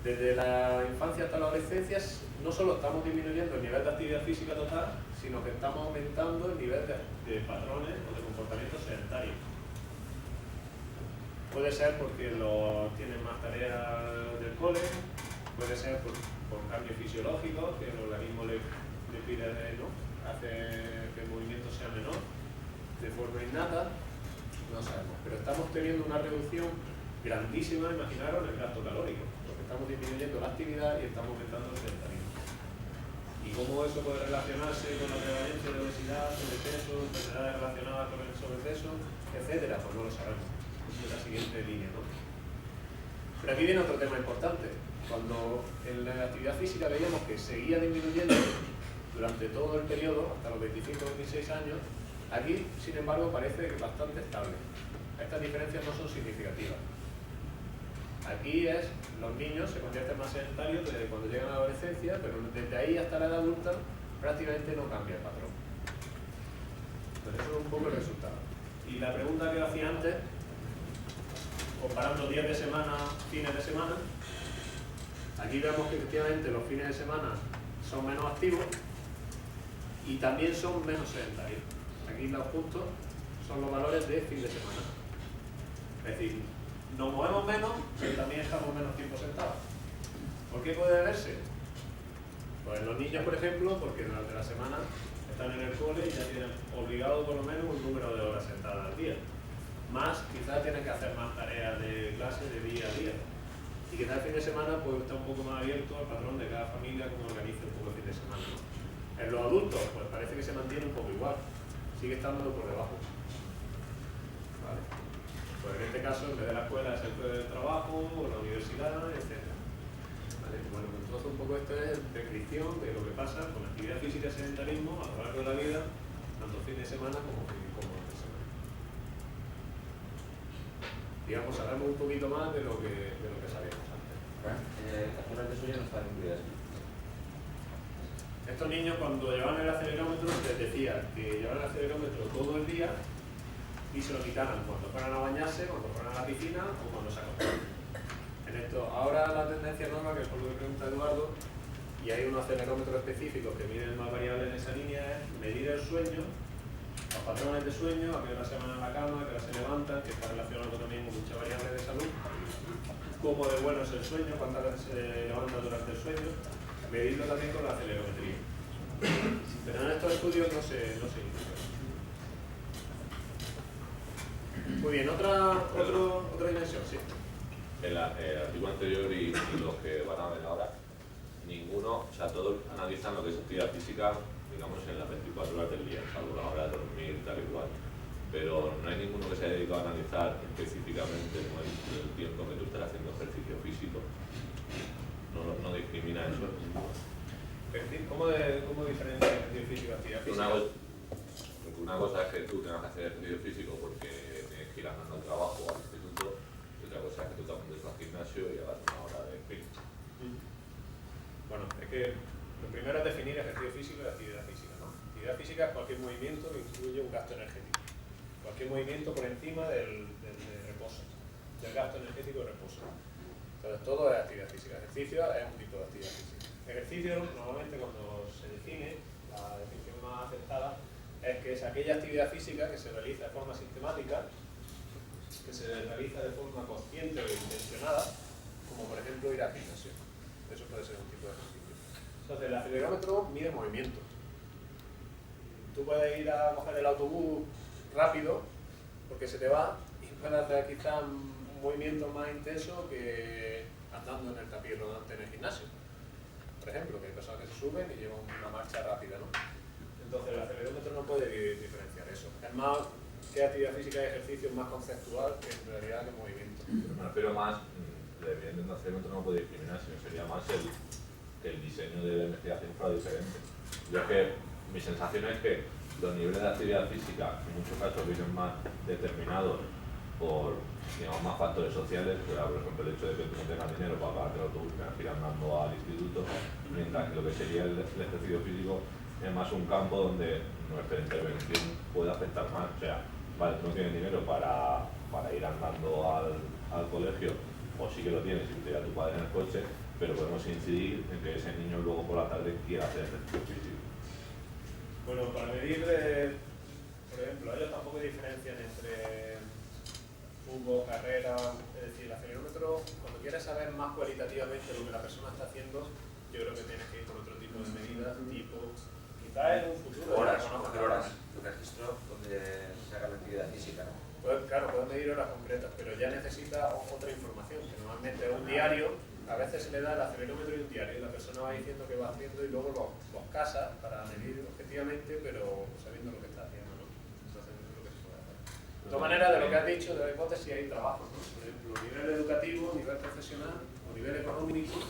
Desde la infancia hasta la adolescencia no solo estamos disminuyendo el nivel de actividad física total, sino que estamos aumentando el nivel de patrones o de comportamientos sedentarios. Puede ser porque tienen más tareas del cole, puede ser por cambios fisiológicos, que el organismo le pide, hace que el movimiento sea menor, de forma innata, no sabemos. Pero estamos teniendo una reducción grandísima, imaginaros, en el gasto calórico, porque estamos disminuyendo la actividad y estamos aumentando el sedentarismo. ¿Y cómo eso puede relacionarse con la prevalencia de obesidad, sobrepeso, enfermedades relacionadas con el sobrepeso, etcétera? Pues no lo sabemos. Es la siguiente línea, ¿no? Pero aquí viene otro tema importante. Cuando en la actividad física veíamos que seguía disminuyendo durante todo el periodo, hasta los 25 o 26 años, aquí, sin embargo, parece bastante estable. Estas diferencias no son significativas. Aquí los niños se convierten más sedentarios desde cuando llegan a la adolescencia, pero desde ahí hasta la edad adulta prácticamente no cambia el patrón. Entonces eso es un poco el resultado. Y la pregunta que os hacía antes, comparando días de semana, fines de semana, aquí vemos que efectivamente los fines de semana son menos activos y también son menos sedentarios. Aquí los puntos son los valores de fin de semana. Es decir, nos movemos menos, pero también estamos menos tiempo sentados. ¿Por qué puede deberse? Pues los niños, por ejemplo, porque durante la semana están en el cole y ya tienen obligado por lo menos un número de horas sentadas al día. Más, quizás tienen que hacer más tareas de clase de día a día. Y quizás el fin de semana pues, está un poco más abierto al patrón de cada familia como organiza un poco el fin de semana, ¿no? En los adultos, pues parece que se mantiene un poco igual. Sigue estando por debajo. ¿Vale? Pues en este caso, en vez de la escuela es el trabajo, o la universidad, etc. ¿Vale? Bueno, entonces un poco esto es descripción de lo que pasa con la actividad física y sedentarismo a lo largo de la vida, tanto fin de semana como de semana. Digamos, hablamos un poquito más de lo que sabíamos antes. Las horas de sueño no están incluidas. Estos niños cuando llevaban el acelerómetro les decía que llevaban el acelerómetro todo el día y se lo quitaran cuando fueran a bañarse, cuando fueran a la piscina o cuando se acostaran. En esto, ahora la tendencia nueva, que es por lo que pregunta Eduardo, y hay unos acelerómetros específicos que miden más variables en esa línea, es medir el sueño, los patrones de sueño, a qué hora se van a la cama, a qué hora se levantan, que está relacionado también con muchas variables de salud, cómo de bueno es el sueño, cuántas veces se levanta durante el sueño, medirlo también con la acelerometría. Pero en estos estudios no se indica. Muy bien, otra dimensión, sí. El artículo anterior y los que van a ver ahora, ninguno, o sea, todos analizan lo que es actividad física, digamos, en las 24 horas del día, salvo la hora de dormir, tal y cual. Pero no hay ninguno que se haya dedicado a analizar específicamente el tiempo que tú estás haciendo ejercicio físico. No discrimina eso. ¿Cómo diferencia ejercicio físico y actividad física? Una cosa es que tú tengas que hacer ejercicio físico porque tienes que ir andando al trabajo o al instituto, y otra cosa es que tú te apuntes al gimnasio y hagas una hora de spinning. Bueno, es que lo primero es definir ejercicio físico y actividad física, ¿no? Actividad física es cualquier movimiento que incluye un gasto energético. Cualquier movimiento por encima del reposo, del gasto energético de reposo. Entonces todo es actividad física. Ejercicio es un tipo de actividad física. Ejercicio, normalmente cuando se define, la definición más aceptada, es que es aquella actividad física que se realiza de forma sistemática, que se realiza de forma consciente o intencionada, como por ejemplo ir al gimnasio. Eso puede ser un tipo de ejercicio. Entonces el acelerómetro mide movimiento. Tú puedes ir a coger el autobús rápido porque se te va y puedes hacer quizás un movimiento más intenso que andando en el tapiz rodante en el gimnasio. Por ejemplo, que hay personas que se suben y llevan una marcha rápida, ¿no? Entonces el acelerómetro no puede diferenciar eso. Es más que actividad física y ejercicio es más conceptual que en realidad que movimiento. Me refiero más, evidentemente un acelerómetro no puede discriminar, sino sería más el diseño de la investigación fuera diferente. Yo es que mi sensación es que los niveles de actividad física en muchos casos vienen más determinados por, digamos, más factores sociales, por ejemplo el hecho de que tú no tengas dinero para pagarte el autobús y tengas que ir andando al instituto, mientras que lo que sería el ejercicio físico es más un campo donde nuestra intervención puede afectar más. O sea, vale, tú no tienes dinero para ir andando al colegio, o sí que lo tienes y te da tu padre en el coche, pero podemos incidir en que ese niño luego por la tarde quiera hacer ejercicio físico. Bueno, para medir, por ejemplo, ellos tampoco diferencian entre fútbol, carrera, es decir, el acelerómetro, cuando quieres saber más cualitativamente lo que la persona está haciendo, yo creo que tienes que ir por otro tipo de medidas, tipo, quizás en un futuro. Horas, coger horas, un registro donde se haga la actividad física, ¿no? Claro, puedes medir horas concretas, pero ya necesita otra información, que normalmente es un diario, a veces se le da el acelerómetro y un diario, y la persona va diciendo qué va haciendo y luego los casa para medir objetivamente, pero sabiendo lo que está haciendo, ¿no? Entonces eso es lo que se puede hacer. todas maneras, de lo que has dicho, de la hipótesis hay trabajo, ¿no? Por ejemplo, nivel educativo, nivel profesional o nivel económico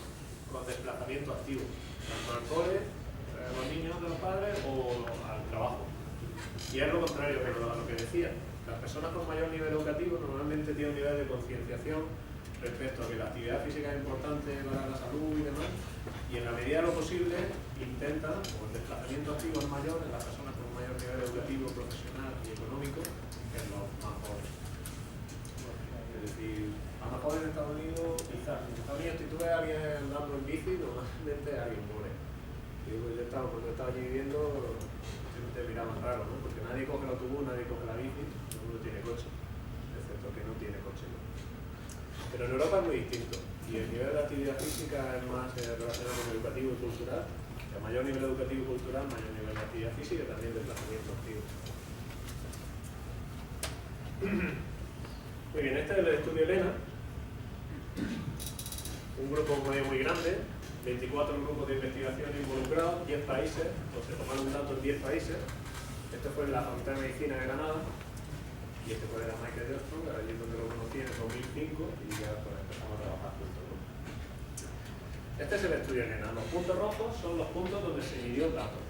con desplazamiento activo, tanto al cole, a los niños de los padres o al trabajo. Y es lo contrario a lo que decía. Las personas con mayor nivel educativo normalmente tienen un nivel de concienciación respecto a que la actividad física es importante para la salud y demás, y en la medida de lo posible intentan, o el desplazamiento activo es mayor en las personas con mayor nivel educativo, profesional y económico que en los más jóvenes. Es decir, a lo mejor en Estados Unidos, quizás, en Estados Unidos si tú ves a alguien andando en bici, normalmente es alguien pobre. Cuando he estado allí viviendo, siempre te miraban raro, ¿no? Porque nadie coge el autobús, nadie coge la bici, todo el mundo tiene coche, excepto que no tiene coche, ¿no? Pero en Europa es muy distinto y el nivel de actividad física es más relacionado con el educativo y cultural. A mayor nivel educativo y cultural, mayor nivel de actividad física y también desplazamiento activo. Muy bien, este es el estudio Elena. Un grupo muy grande, 24 grupos de investigación involucrados, 10 países, pues se tomaron datos en 10 países. Este fue en la Facultad de Medicina de Granada. Y este fue de la Michael Johnston, que allí donde lo conocí en el 2005 y ya pues, empezamos a trabajar juntos, ¿no? Este es el estudio Elena. Los puntos rojos son los puntos donde se midió el dato.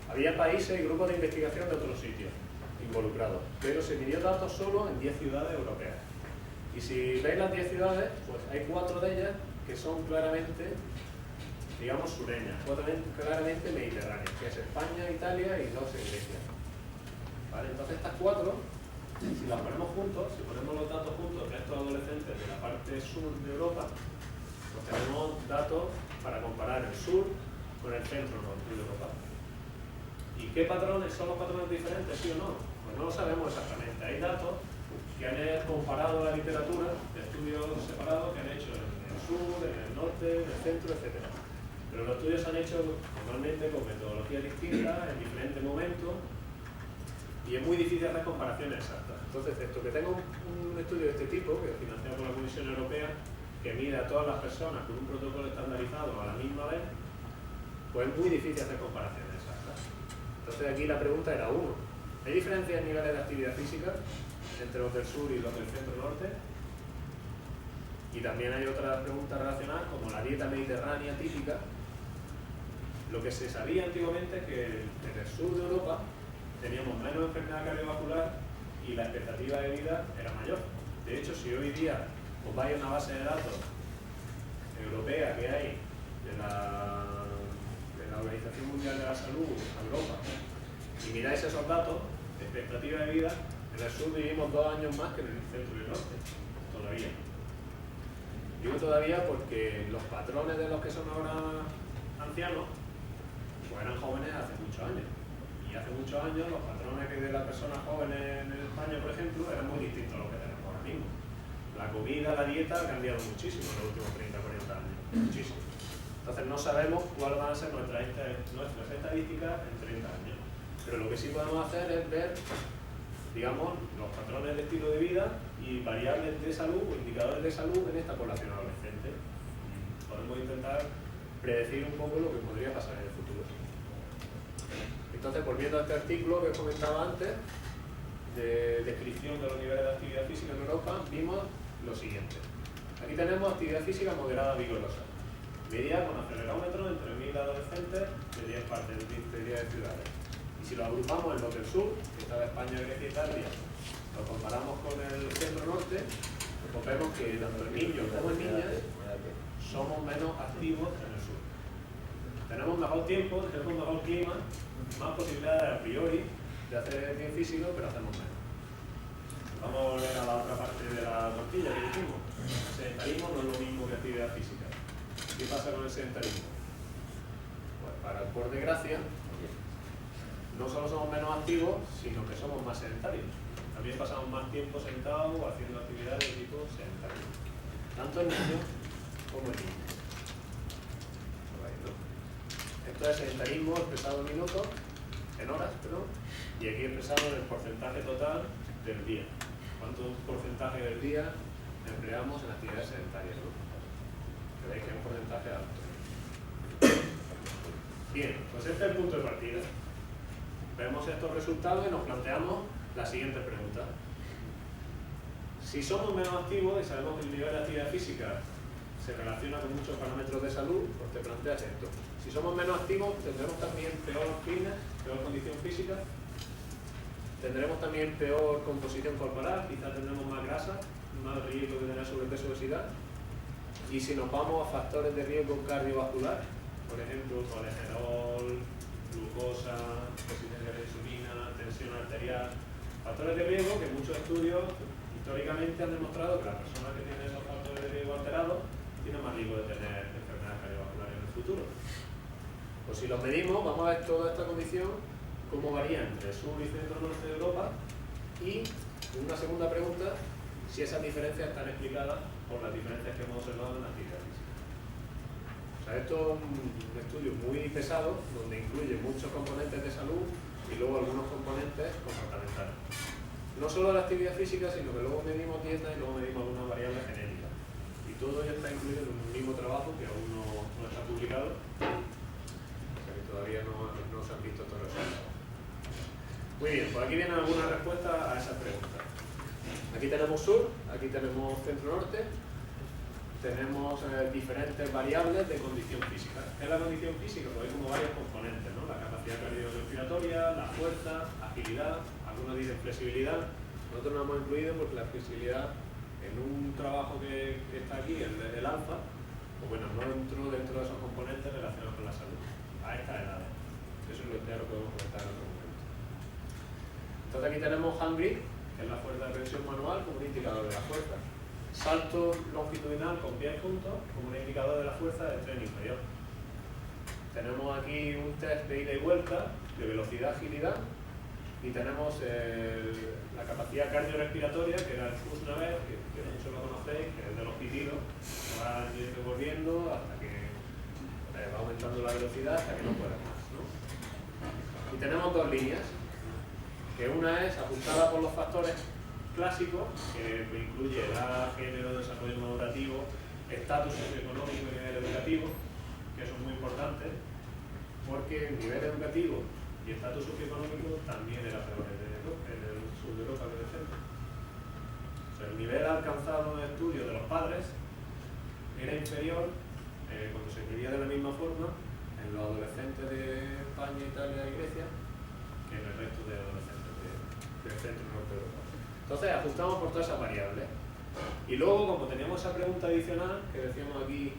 Había países y grupos de investigación de otros sitios involucrados, pero se midió datos solo en 10 ciudades europeas. Y si veis las 10 ciudades, pues hay 4 de ellas que son claramente, digamos, sureñas, claramente mediterráneas, que es España, Italia y 2 en Grecia. ¿Vale? Entonces estas 4, si las ponemos juntos, si ponemos los datos juntos de estos adolescentes de la parte sur de Europa, pues tenemos datos para comparar el sur con el centro norte de Europa. ¿Y qué patrones? ¿Son los patrones diferentes, sí o no? Pues no lo sabemos exactamente. Hay datos que han comparado la literatura de estudios separados que han hecho en el sur, en el norte, en el centro, etc. Pero los estudios se han hecho normalmente con metodologías distintas, en diferentes momentos, y es muy difícil hacer comparaciones exactas. Entonces, esto que tenga un estudio de este tipo, que es financiado por la Comisión Europea, que mida a todas las personas con un protocolo estandarizado a la misma vez, pues es muy difícil hacer comparaciones exactas. Entonces aquí la pregunta era 1. ¿Hay diferencias en niveles de actividad física entre los del sur y los del centro-norte? Y también hay otras preguntas relacionadas como la dieta mediterránea típica. Lo que se sabía antiguamente es que en el sur de Europa teníamos menos enfermedad cardiovascular y la expectativa de vida era mayor. De hecho, si hoy día os vais a una base de datos europea que hay de la Organización Mundial de la Salud, Europa, y miráis esos datos de expectativa de vida, en el sur vivimos 2 años más que en el centro y el norte, todavía. Digo todavía porque los patrones de los que son ahora ancianos, pues eran jóvenes hace muchos años. Y hace muchos años los patrones de las personas jóvenes en España, por ejemplo, eran muy distintos a los que tenemos ahora mismo. La comida, la dieta ha cambiado muchísimo en los últimos 30 o 40 años, muchísimo. Entonces no sabemos cuáles van a ser nuestras estadísticas en 30 años. Pero lo que sí podemos hacer es ver, digamos, los patrones de estilo de vida y variables de salud o indicadores de salud en esta población adolescente. Podemos intentar predecir un poco lo que podría pasar en el futuro. Entonces, volviendo a este artículo que os comentaba antes, de descripción de los niveles de actividad física en Europa, vimos lo siguiente. Aquí tenemos actividad física moderada vigorosa, medida con acelerómetro entre 1000 adolescentes de 10 partes de 10 ciudades. Y si lo agrupamos en los del sur, que estaba España, Grecia e Italia, lo comparamos con el centro-norte, pues vemos que tanto en niños como en niñas somos menos activos en el sur. Tenemos mejor tiempo, tenemos mejor clima, más posibilidades a priori de hacer bien físico, pero hacemos menos. Vamos a volver a la otra parte de la tortilla que dijimos. El sedentarismo no es lo mismo que actividad física. ¿Qué pasa con el sedentarismo? Pues por desgracia, no solo somos menos activos, sino que somos más sedentarios. También pasamos más tiempo sentados o haciendo actividades de tipo sedentario. Tanto en niños como en niñas. Esto es sedentarismo expresado en minutos, en horas, perdón, y aquí expresado en el porcentaje total del día. ¿Cuánto porcentaje del día empleamos en actividades sedentarias? ¿No? Veis que es un porcentaje alto. Bien, pues este es el punto de partida. Vemos estos resultados y nos planteamos la siguiente pregunta. Si somos menos activos, y sabemos que el nivel de actividad física se relaciona con muchos parámetros de salud, pues te planteas esto. Si somos menos activos, tendremos también peor fitness, peor condición física, tendremos también peor composición corporal, quizás tendremos más grasa, más riesgo de tener sobrepeso o obesidad. Y si nos vamos a factores de riesgo cardiovascular, por ejemplo, colesterol, glucosa, resistencia a la insulina, tensión arterial, factores de riesgo que muchos estudios históricamente han demostrado que las personas que tienen esos factores de riesgo alterados tienen más riesgo de tener enfermedades cardiovasculares en el futuro. Pues si los medimos, vamos a ver toda esta condición, cómo varía entre sur y centro-norte de Europa, y una segunda pregunta, si esas diferencias están explicadas por las diferencias que hemos observado en la actividad física. O sea, esto es un estudio muy pesado, donde incluye muchos componentes de salud y luego algunos componentes comportamentales. No solo la actividad física, sino que luego medimos dieta y luego medimos algunas variables genéticas. Y todo ello está incluido en un mismo trabajo que aún no está publicado, o sea que todavía no se han visto todos los resultados. Muy bien, pues aquí vienen algunas respuestas a esas preguntas. Aquí tenemos sur, aquí tenemos centro-norte, tenemos diferentes variables de condición física. ¿Qué es la condición física? Pues hay como varios componentes, ¿no? La capacidad cardiorrespiratoria, la fuerza, agilidad, algunos dicen flexibilidad. Nosotros no hemos incluido porque la flexibilidad en un trabajo que está aquí, el del alfa, pues bueno, no entró dentro de esos componentes relacionados con la salud, a estas edades. Eso es lo que podemos comentar en otro momento. Entonces aquí tenemos hand grip, que es la fuerza de presión manual como un indicador de la fuerza. Salto longitudinal con pies juntos como un indicador de la fuerza del tren inferior. Tenemos aquí un test de ida y vuelta, de velocidad, agilidad, y tenemos la capacidad cardiorrespiratoria, que era el Kuznaver, que muchos lo conocéis, que es de los pitidos, que va yendo y volviendo hasta que va aumentando la velocidad hasta que no puede más, ¿no? Y tenemos dos líneas, que una es ajustada por los factores clásicos, que incluye edad, género, desarrollo madurativo, estatus socioeconómico y nivel educativo, que son muy importantes, porque el nivel educativo y estatus socioeconómico también era peor en el sur de Europa que en el centro. O sea, el nivel alcanzado en el estudio de los padres era inferior, cuando se medía de la misma forma, en los adolescentes de España, Italia y Grecia, que en el resto de adolescentes del centro y norte de Europa. Entonces ajustamos por todas esas variables. Y luego, como teníamos esa pregunta adicional, que decíamos aquí,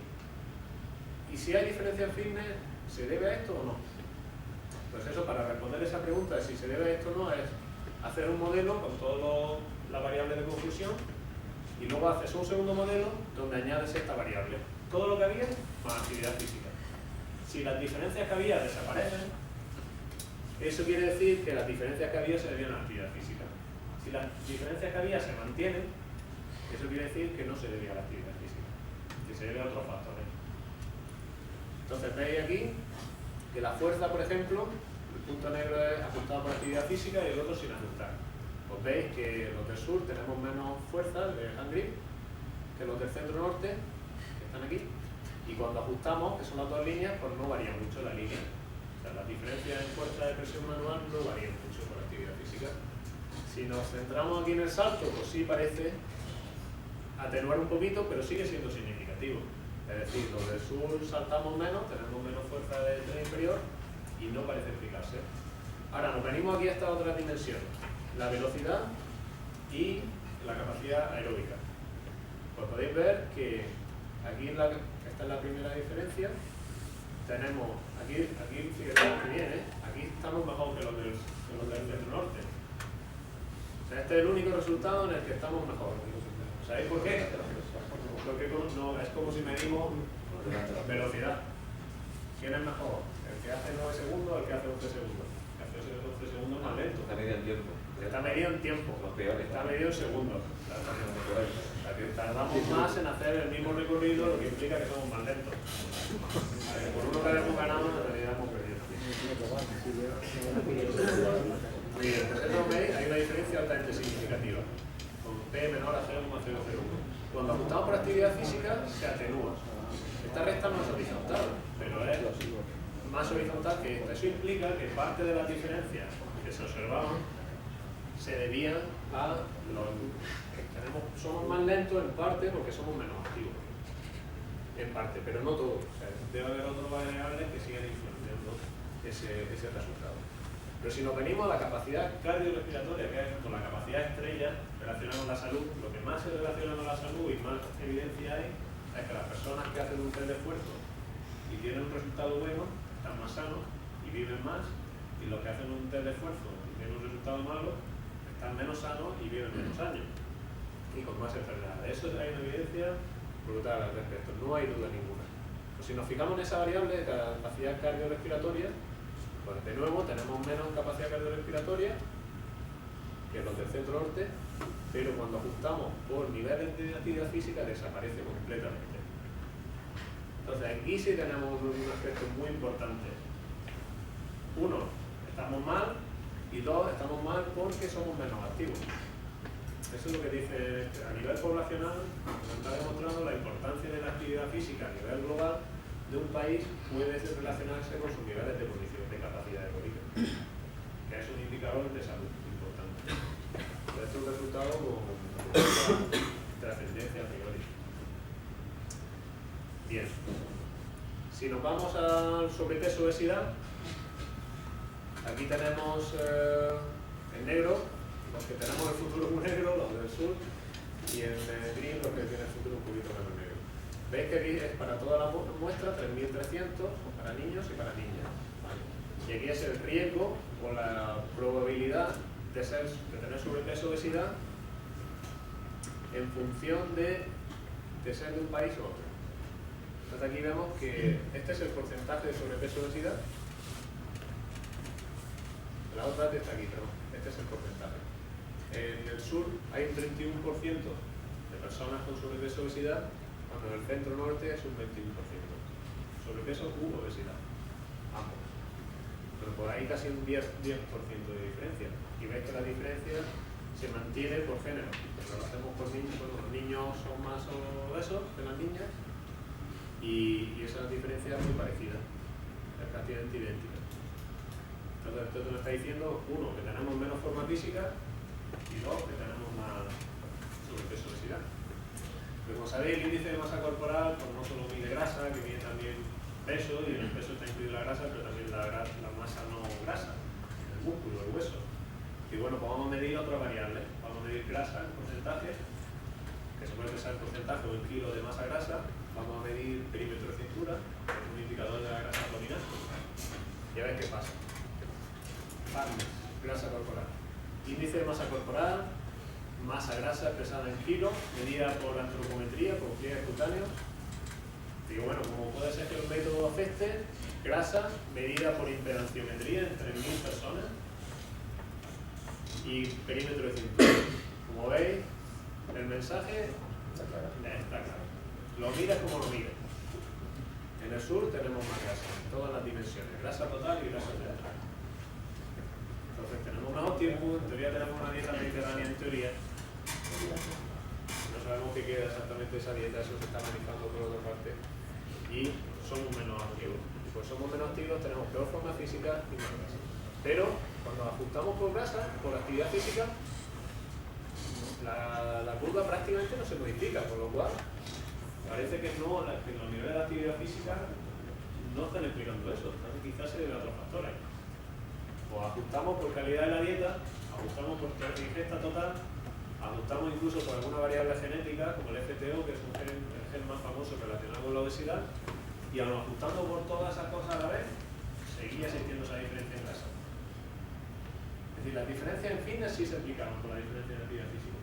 ¿y si hay diferencia en fitness, se debe a esto o no? Pues eso, para responder esa pregunta de si se debe a esto o no, es hacer un modelo con todas las variables de conclusión y luego haces un segundo modelo donde añades esta variable. Todo lo que había más actividad física. Si las diferencias que había desaparecen, eso quiere decir que las diferencias que había se debían a la actividad física. Si las diferencias que había se mantienen, eso quiere decir que no se debía a la actividad física, que se debe a otros factores. Entonces veis aquí que la fuerza, por ejemplo, el punto negro es ajustado por actividad física y el otro sin ajustar. Pues veis que los del sur tenemos menos fuerza de hand grip que los del centro-norte, que están aquí, y cuando ajustamos, que son las dos líneas, pues no varía mucho la línea. O sea, las diferencias en fuerza de presión manual no varían mucho por actividad física. Si nos centramos aquí en el salto, pues sí parece atenuar un poquito, pero sigue siendo significativo. Es decir, los del sur saltamos menos, tenemos menos fuerza del tren inferior y no parece explicarse. Ahora nos venimos aquí a esta otra dimensión, la velocidad y la capacidad aeróbica. Pues podéis ver que aquí esta es la primera diferencia. Tenemos, aquí fíjate muy bien, aquí estamos mejor que los del centro-norte. O sea, este es el único resultado en el que estamos mejor. ¿Sabéis por qué? Porque no, es como si medimos velocidad. ¿Quién es mejor? ¿El que hace 9 segundos o el que hace 11 segundos? El que hace 11 segundos más lento. Está medido en tiempo. Está medido en tiempo. Está medido en segundos. Tardamos más en hacer el mismo recorrido, lo que implica que somos más lentos. Por uno que hemos ganado, en realidad hemos perdido. Muy bien, pues eso veis, hay una diferencia altamente significativa. Con P menor a 0,001. Cuando ajustamos por actividad física, se atenúa. Esta recta no es horizontal, pero es más horizontal que esta. Eso implica que parte de las diferencias que se observaban se debían a somos más lentos en parte porque somos menos activos, en parte, pero no todo. O sea, debe haber otras variables que siguen influenciando ese resultado. Pero si nos venimos a la capacidad cardiorrespiratoria, que es con la capacidad estrella relacionada con la salud, lo que más se relaciona con la salud y más evidencia hay es que las personas que hacen un test de esfuerzo y tienen un resultado bueno están más sanos y viven más, y los que hacen un test de esfuerzo y tienen un resultado malo están menos sanos y viven menos años y con más enfermedades. Eso hay una evidencia brutal al respecto, no hay duda ninguna. Pues si nos fijamos en esa variable de capacidad cardiorrespiratoria, pues de nuevo tenemos menos capacidad cardiorrespiratoria que los del centro norte, pero cuando ajustamos por niveles de actividad física desaparece completamente. Entonces aquí sí tenemos un aspecto muy importante. Uno, estamos mal, y dos, estamos mal porque somos menos activos. Eso es lo que dice a nivel poblacional, nos está demostrando la importancia de la actividad física a nivel global de un país puede relacionarse con sus niveles de condición de capacidad económica, que es un indicador de salud importante. Esto es un resultado con trascendencia a priori. Bien, si nos vamos al sobrepeso obesidad, aquí tenemos en negro los que tenemos el futuro muy negro, los del sur, y en gris los que tienen el futuro un poquito menos negro. Veis que aquí es para toda la muestra 3.300 para niños y para niñas. ¿Vale? Y aquí es el riesgo o la probabilidad de tener sobrepeso o obesidad en función de ser de un país u otro. Entonces aquí vemos que este es el porcentaje de sobrepeso o obesidad. La otra está aquí, pero este es el porcentaje. En el sur hay un 31% de personas con sobrepeso o obesidad, cuando en el centro norte es un 21%. Sobrepeso u obesidad, ambos. Pero por ahí casi un 10% de diferencia. Y veis que la diferencia se mantiene por género. Pero lo hacemos por niños, bueno, los niños son más obesos que las niñas, y esa diferencia es muy parecida, es prácticamente idéntica. Entonces esto nos está diciendo, uno, que tenemos menos forma física, y dos, que tenemos más sobrepeso obesidad. Pero como sabéis, el índice de masa corporal pues no solo mide grasa, que mide también peso, y en el peso está incluida la grasa, pero también la masa no grasa, el músculo, el hueso. Y bueno, pues vamos a medir otras variables. Vamos a medir grasa en porcentaje, que se puede pesar en porcentaje o en kilo de masa grasa. Vamos a medir perímetro de cintura, que es un indicador de la grasa abdominal. Y a ver qué pasa. Grasa corporal. Índice de masa corporal, masa grasa expresada en kilos, medida por antropometría, por pliegues cutáneos. Digo, bueno, como puede ser que el método afecte, grasa medida por impedanciometría en 3.000 personas y perímetro de cintura. Como veis, el mensaje está claro. Lo miras como lo miras. En el sur tenemos más grasa, en todas las dimensiones, grasa total y grasa central. Entonces tenemos más óptimo, en teoría tenemos una dieta mediterránea en teoría. No sabemos qué queda exactamente esa dieta, eso se está manejando por otra parte. Y somos menos activos. Pues somos menos activos, tenemos peor forma física y más grasa. Pero cuando ajustamos por grasa, por actividad física, la curva prácticamente no se modifica, por lo cual parece que los niveles de actividad física no están explicando eso, quizás se debe a otros factores. Pues ajustamos por calidad de la dieta, ajustamos por ingesta total, ajustamos incluso por alguna variable genética como el FTO, que es el gen más famoso relacionado con la obesidad, y aun ajustando por todas esas cosas a la vez, seguía existiendo esa diferencia en grasa. Es decir, las diferencias en fitness sí se explicaban por la diferencia en actividad física.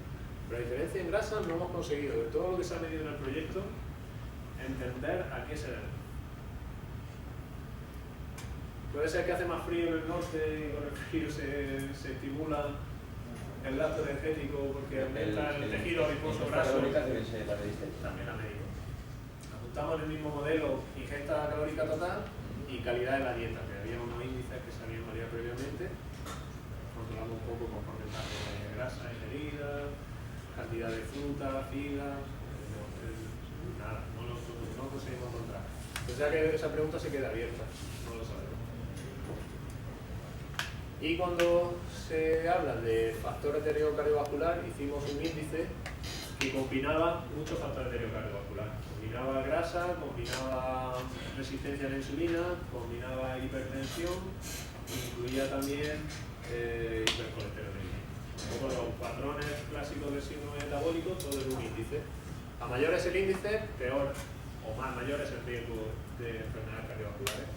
Pero la diferencia en grasa no hemos conseguido, de todo lo que se ha medido en el proyecto, entender a qué se debe. Puede ser que hace más frío en el norte y con el frío se estimula el gasto energético porque aumenta el tejido adiposo graso. También la medimos. Ajustamos el mismo modelo, ingesta calórica total y calidad de la dieta, que había unos índices que se habían variado previamente. Controlamos un poco con porcentaje de grasa ingerida, cantidad de fruta, fibra, nada, no conseguimos encontrar. O sea que esa pregunta se queda abierta, no lo sabemos. Y cuando se habla de factores de riesgo cardiovascular, hicimos un índice que combinaba muchos factores de riesgo cardiovascular. Combinaba grasa, combinaba resistencia a la insulina, combinaba hipertensión, incluía también hipercolesterolemia. Un poco los patrones clásicos del síndrome metabólico, todo en un índice. A mayor es el índice, peor o más mayor es el riesgo de enfermedades cardiovasculares.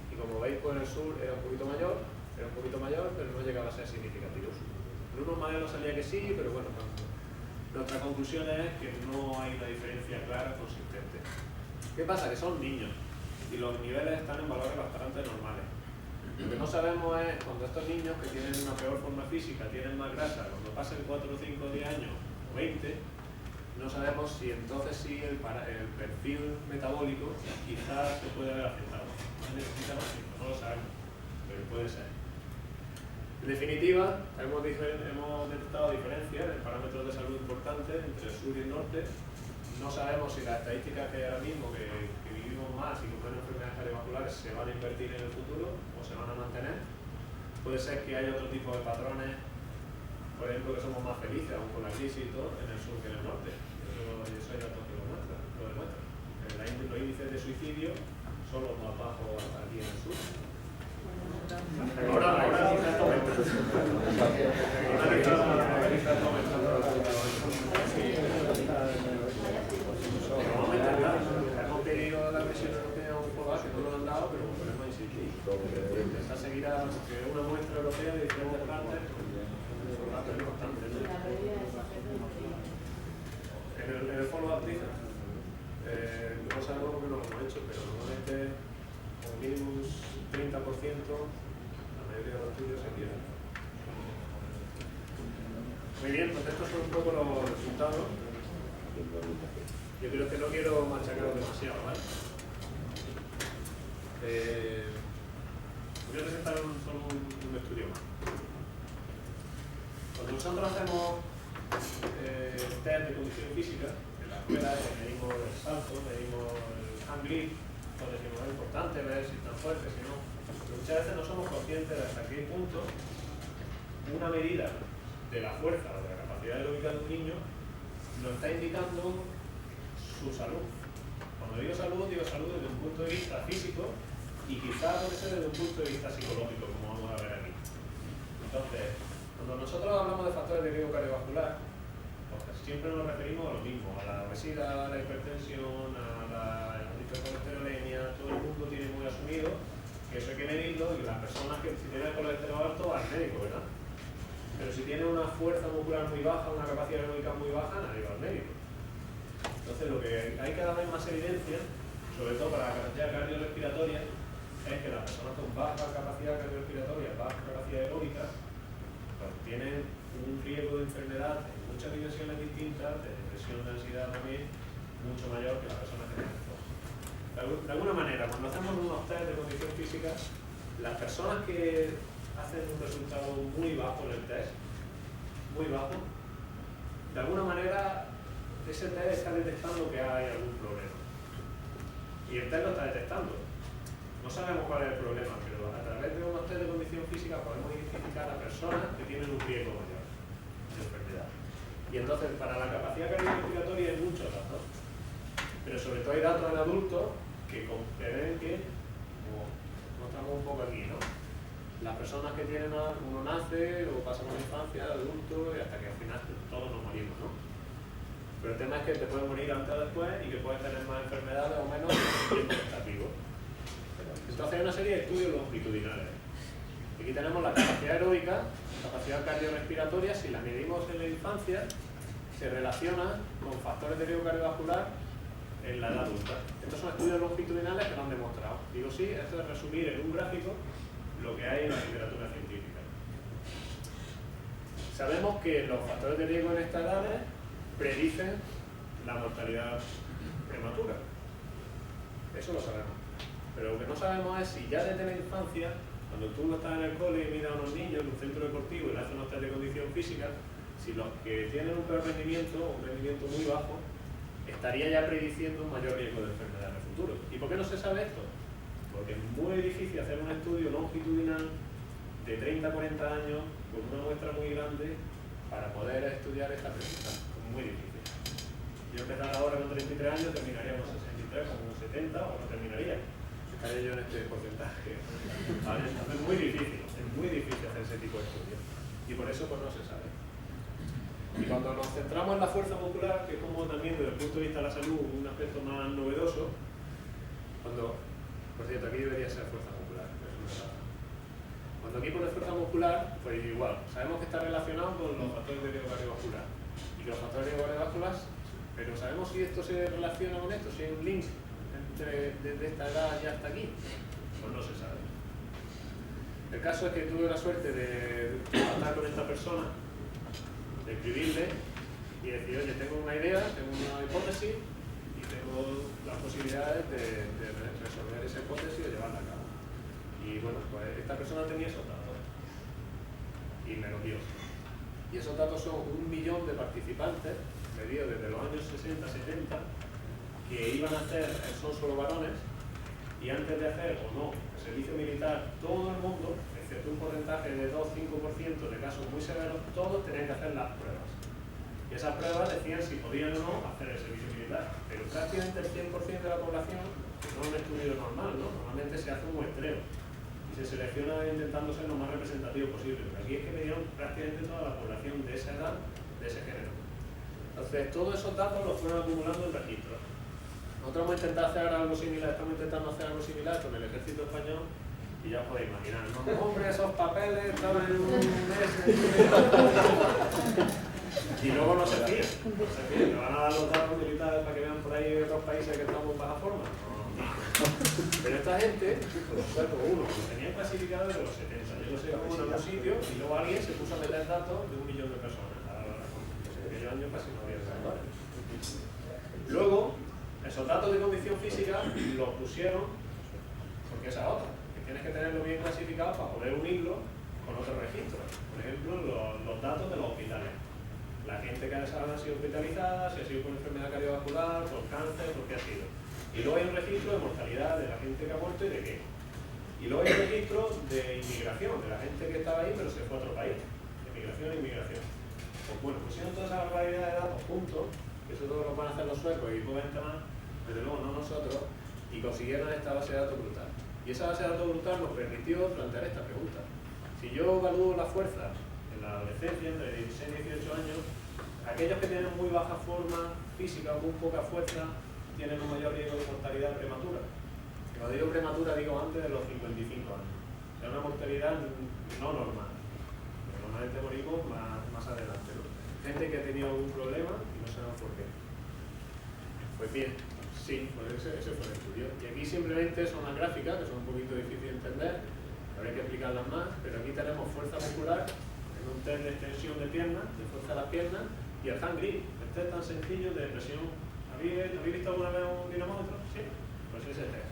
Y como veis, pues en el sur era un poquito mayor, pero no llegaba a ser significativo. En unos modelos salía que sí, pero bueno, nuestra conclusión es que no hay una diferencia clara, consistente. ¿Qué pasa? Que son niños y los niveles están en valores bastante normales. Lo que no sabemos es cuando estos niños que tienen una peor forma física, tienen más grasa, cuando pasen 4, 5, 10 años o 20, no sabemos si entonces sí el perfil metabólico quizás se puede haber afectado. No necesita más tiempo, no lo sabemos, pero puede ser. En definitiva, hemos detectado diferencias en parámetros de salud importantes entre el sur y el norte. No sabemos si las estadísticas que ahora mismo que vivimos más y que pueden enfermedades cardiovasculares se van a invertir en el futuro o se van a mantener. Puede ser que haya otro tipo de patrones, por ejemplo, que somos más felices, aún con la crisis y todo, en el sur que en el norte. Eso hay datos que lo demuestran. Los índices de suicidio son los más bajos aquí en el sur. Ahora quizás está aumentando. Hemos pedido a la Comisión Europea un follow-up que no lo han dado, pero podemos insistir. Esta seguirá, que es una muestra europea de diferentes partes, el follow-up es importante. En el follow-up dice, no sabemos por qué no lo hemos hecho, pero normalmente como mínimo un 30%, la mayoría de los estudios se quieren. Muy bien, pues estos son un poco los resultados. Yo creo que no quiero machacaros demasiado, ¿vale? Voy a presentar solo un estudio más. Cuando nosotros hacemos test de condición física, en la escuela medimos el salto, medimos el hand grip, pues decimos es importante ver si están fuertes, si no. Pero muchas veces no somos conscientes de hasta qué punto una medida de la fuerza o de la capacidad aeróbica de un niño nos está indicando su salud. Cuando digo salud desde un punto de vista físico y quizás puede ser desde un punto de vista psicológico, como vamos a ver aquí. Entonces, cuando nosotros hablamos de factores de riesgo cardiovascular, pues siempre nos referimos a lo mismo, a la obesidad, a la hipertensión, a la hipercolesterolemia. Todo el mundo tiene muy asumido que eso hay que medirlo y las personas que si tienen el colesterol alto al médico, ¿verdad? Pero si tienen una fuerza muscular muy baja, una capacidad aeróbica muy baja, nadie va al médico. Entonces lo que hay cada vez más evidencia, sobre todo para la capacidad cardiorrespiratoria, es que las personas con baja capacidad cardiorrespiratoria, baja capacidad aeróbica, pues tienen un riesgo de enfermedad en muchas dimensiones distintas, de depresión, de ansiedad también, mucho mayor que las personas que tienen floja. De alguna manera, cuando hacemos unos test de condición física, las personas que hacen un resultado muy bajo en el test, muy bajo, de alguna manera ese test está detectando que hay algún problema. Y el test lo está detectando. No sabemos cuál es el problema, pero a través de unos test de condición física podemos identificar a personas que tienen un riesgo mayor de enfermedad. Y entonces, para la capacidad cardiorrespiratoria hay muchos datos, pero sobre todo hay datos en adultos que ven que, como mostramos un poco aquí, ¿no? Las personas que tienen, uno nace o pasa una infancia, adulto, y hasta que al final todos nos morimos, ¿no? Pero el tema es que te puedes morir antes o después y que puedes tener más enfermedades o menos tiempo que estás vivo. Entonces hay una serie de estudios longitudinales. Aquí tenemos la capacidad aeróbica, capacidad cardiorrespiratoria. Si la medimos en la infancia, se relaciona con factores de riesgo cardiovascular en la edad adulta. Estos son estudios longitudinales que lo han demostrado. Digo sí, esto es resumir en un gráfico lo que hay en la literatura científica. Sabemos que los factores de riesgo en estas edades predicen la mortalidad prematura. Eso lo sabemos. Pero lo que no sabemos es si ya desde la infancia, cuando tú estás en el cole y miras a unos niños en un centro deportivo y le haces unos test de condición física, si los que tienen un peor rendimiento, un rendimiento muy bajo, estaría ya prediciendo un mayor riesgo de enfermedad en el futuro. ¿Y por qué no se sabe esto? Porque es muy difícil hacer un estudio longitudinal de 30 a 40 años con una muestra muy grande para poder estudiar esta pregunta. Es muy difícil. Yo empezar ahora con 33 años, terminaría con 63, con 70 o no terminaría. Estaré yo en este porcentaje. ¿Vale? Es muy difícil hacer ese tipo de estudios. Y por eso pues no se sabe. Y cuando nos centramos en la fuerza muscular, que es como también desde el punto de vista de la salud un aspecto más novedoso, por cierto, aquí debería ser fuerza muscular, pero es una raza. Cuando aquí pone fuerza muscular, pues igual, sabemos que está relacionado con los factores de riesgo cardiovascular. Y que los factores de riesgo cardiovascular, pero ¿sabemos si esto se relaciona con esto? Si hay un link desde esta edad ya hasta aquí, pues no se sabe. El caso es que tuve la suerte de tratar con esta persona, de escribirle y decir, oye, tengo una idea, tengo una hipótesis y tengo las posibilidades de resolver esa hipótesis y de llevarla a cabo. Y bueno, pues esta persona tenía esos datos y me los dio. Y esos datos son 1 millón de participantes, medidos desde los años 60-70, que iban a hacer, son solo varones, y antes de hacer o no el servicio militar, todo el mundo, excepto un porcentaje de 2-5% de casos muy severos, todos tenían que hacer las pruebas. Y esas pruebas decían si podían o no hacer el servicio militar. Pero prácticamente el 100% de la población, que no es un estudio normal, ¿no? Normalmente se hace un muestreo y se selecciona intentando ser lo más representativo posible. Pero aquí es que me dieron prácticamente toda la población de esa edad, de ese género. Entonces, todos esos datos los fueron acumulando en registros. Nosotros hemos intentado hacer algo similar, estamos intentando hacer algo similar con el ejército español y ya os podéis imaginar, ¿no? Hombre, esos papeles estaban en un mes y luego no se fían. ¿Me van a dar los datos militares para que vean por ahí otros países que estamos en baja forma? No. Pero esta gente, uno, lo tenían clasificado desde los 70. Yo no sé cómo en algún sitio y luego alguien se puso a meter datos de 1 millón de personas. En aquellos años casi no había datos. Luego, esos datos de condición física los pusieron, porque esa otra, que tienes que tenerlo bien clasificado para poder unirlo con otros registros. Por ejemplo, los datos de los hospitales. La gente que ha sido hospitalizada, si ha sido por enfermedad cardiovascular, por cáncer, por qué ha sido. Y luego hay un registro de mortalidad de la gente que ha muerto y de qué. Y luego hay un registro de inmigración, de la gente que estaba ahí pero se fue a otro país. Inmigración e inmigración. Pues bueno, pusieron toda esa barbaridad de datos juntos, que eso todo lo van a hacer los suecos y poca gente más, desde luego no nosotros, y consiguieron esta base de datos brutal. Y esa base de datos brutal nos permitió plantear esta pregunta. Si yo evalúo la fuerza en la adolescencia, entre 16 y 18 años, aquellos que tienen muy baja forma física o muy poca fuerza tienen un mayor riesgo de mortalidad prematura. Y cuando digo prematura digo antes de los 55 años. O sea, una mortalidad no normal. Normalmente morimos más adelante, ¿no? Gente que ha tenido algún problema y no sabemos por qué. Pues bien, sí, pues ese fue el estudio. Y aquí simplemente son las gráficas, que son un poquito difíciles de entender, habría que explicarlas más, pero aquí tenemos fuerza muscular, en un test de extensión de piernas, de fuerza de las piernas, y el hand grip, el test tan sencillo de presión. ¿Habéis visto alguna vez un dinamómetro? Sí, pues ese test.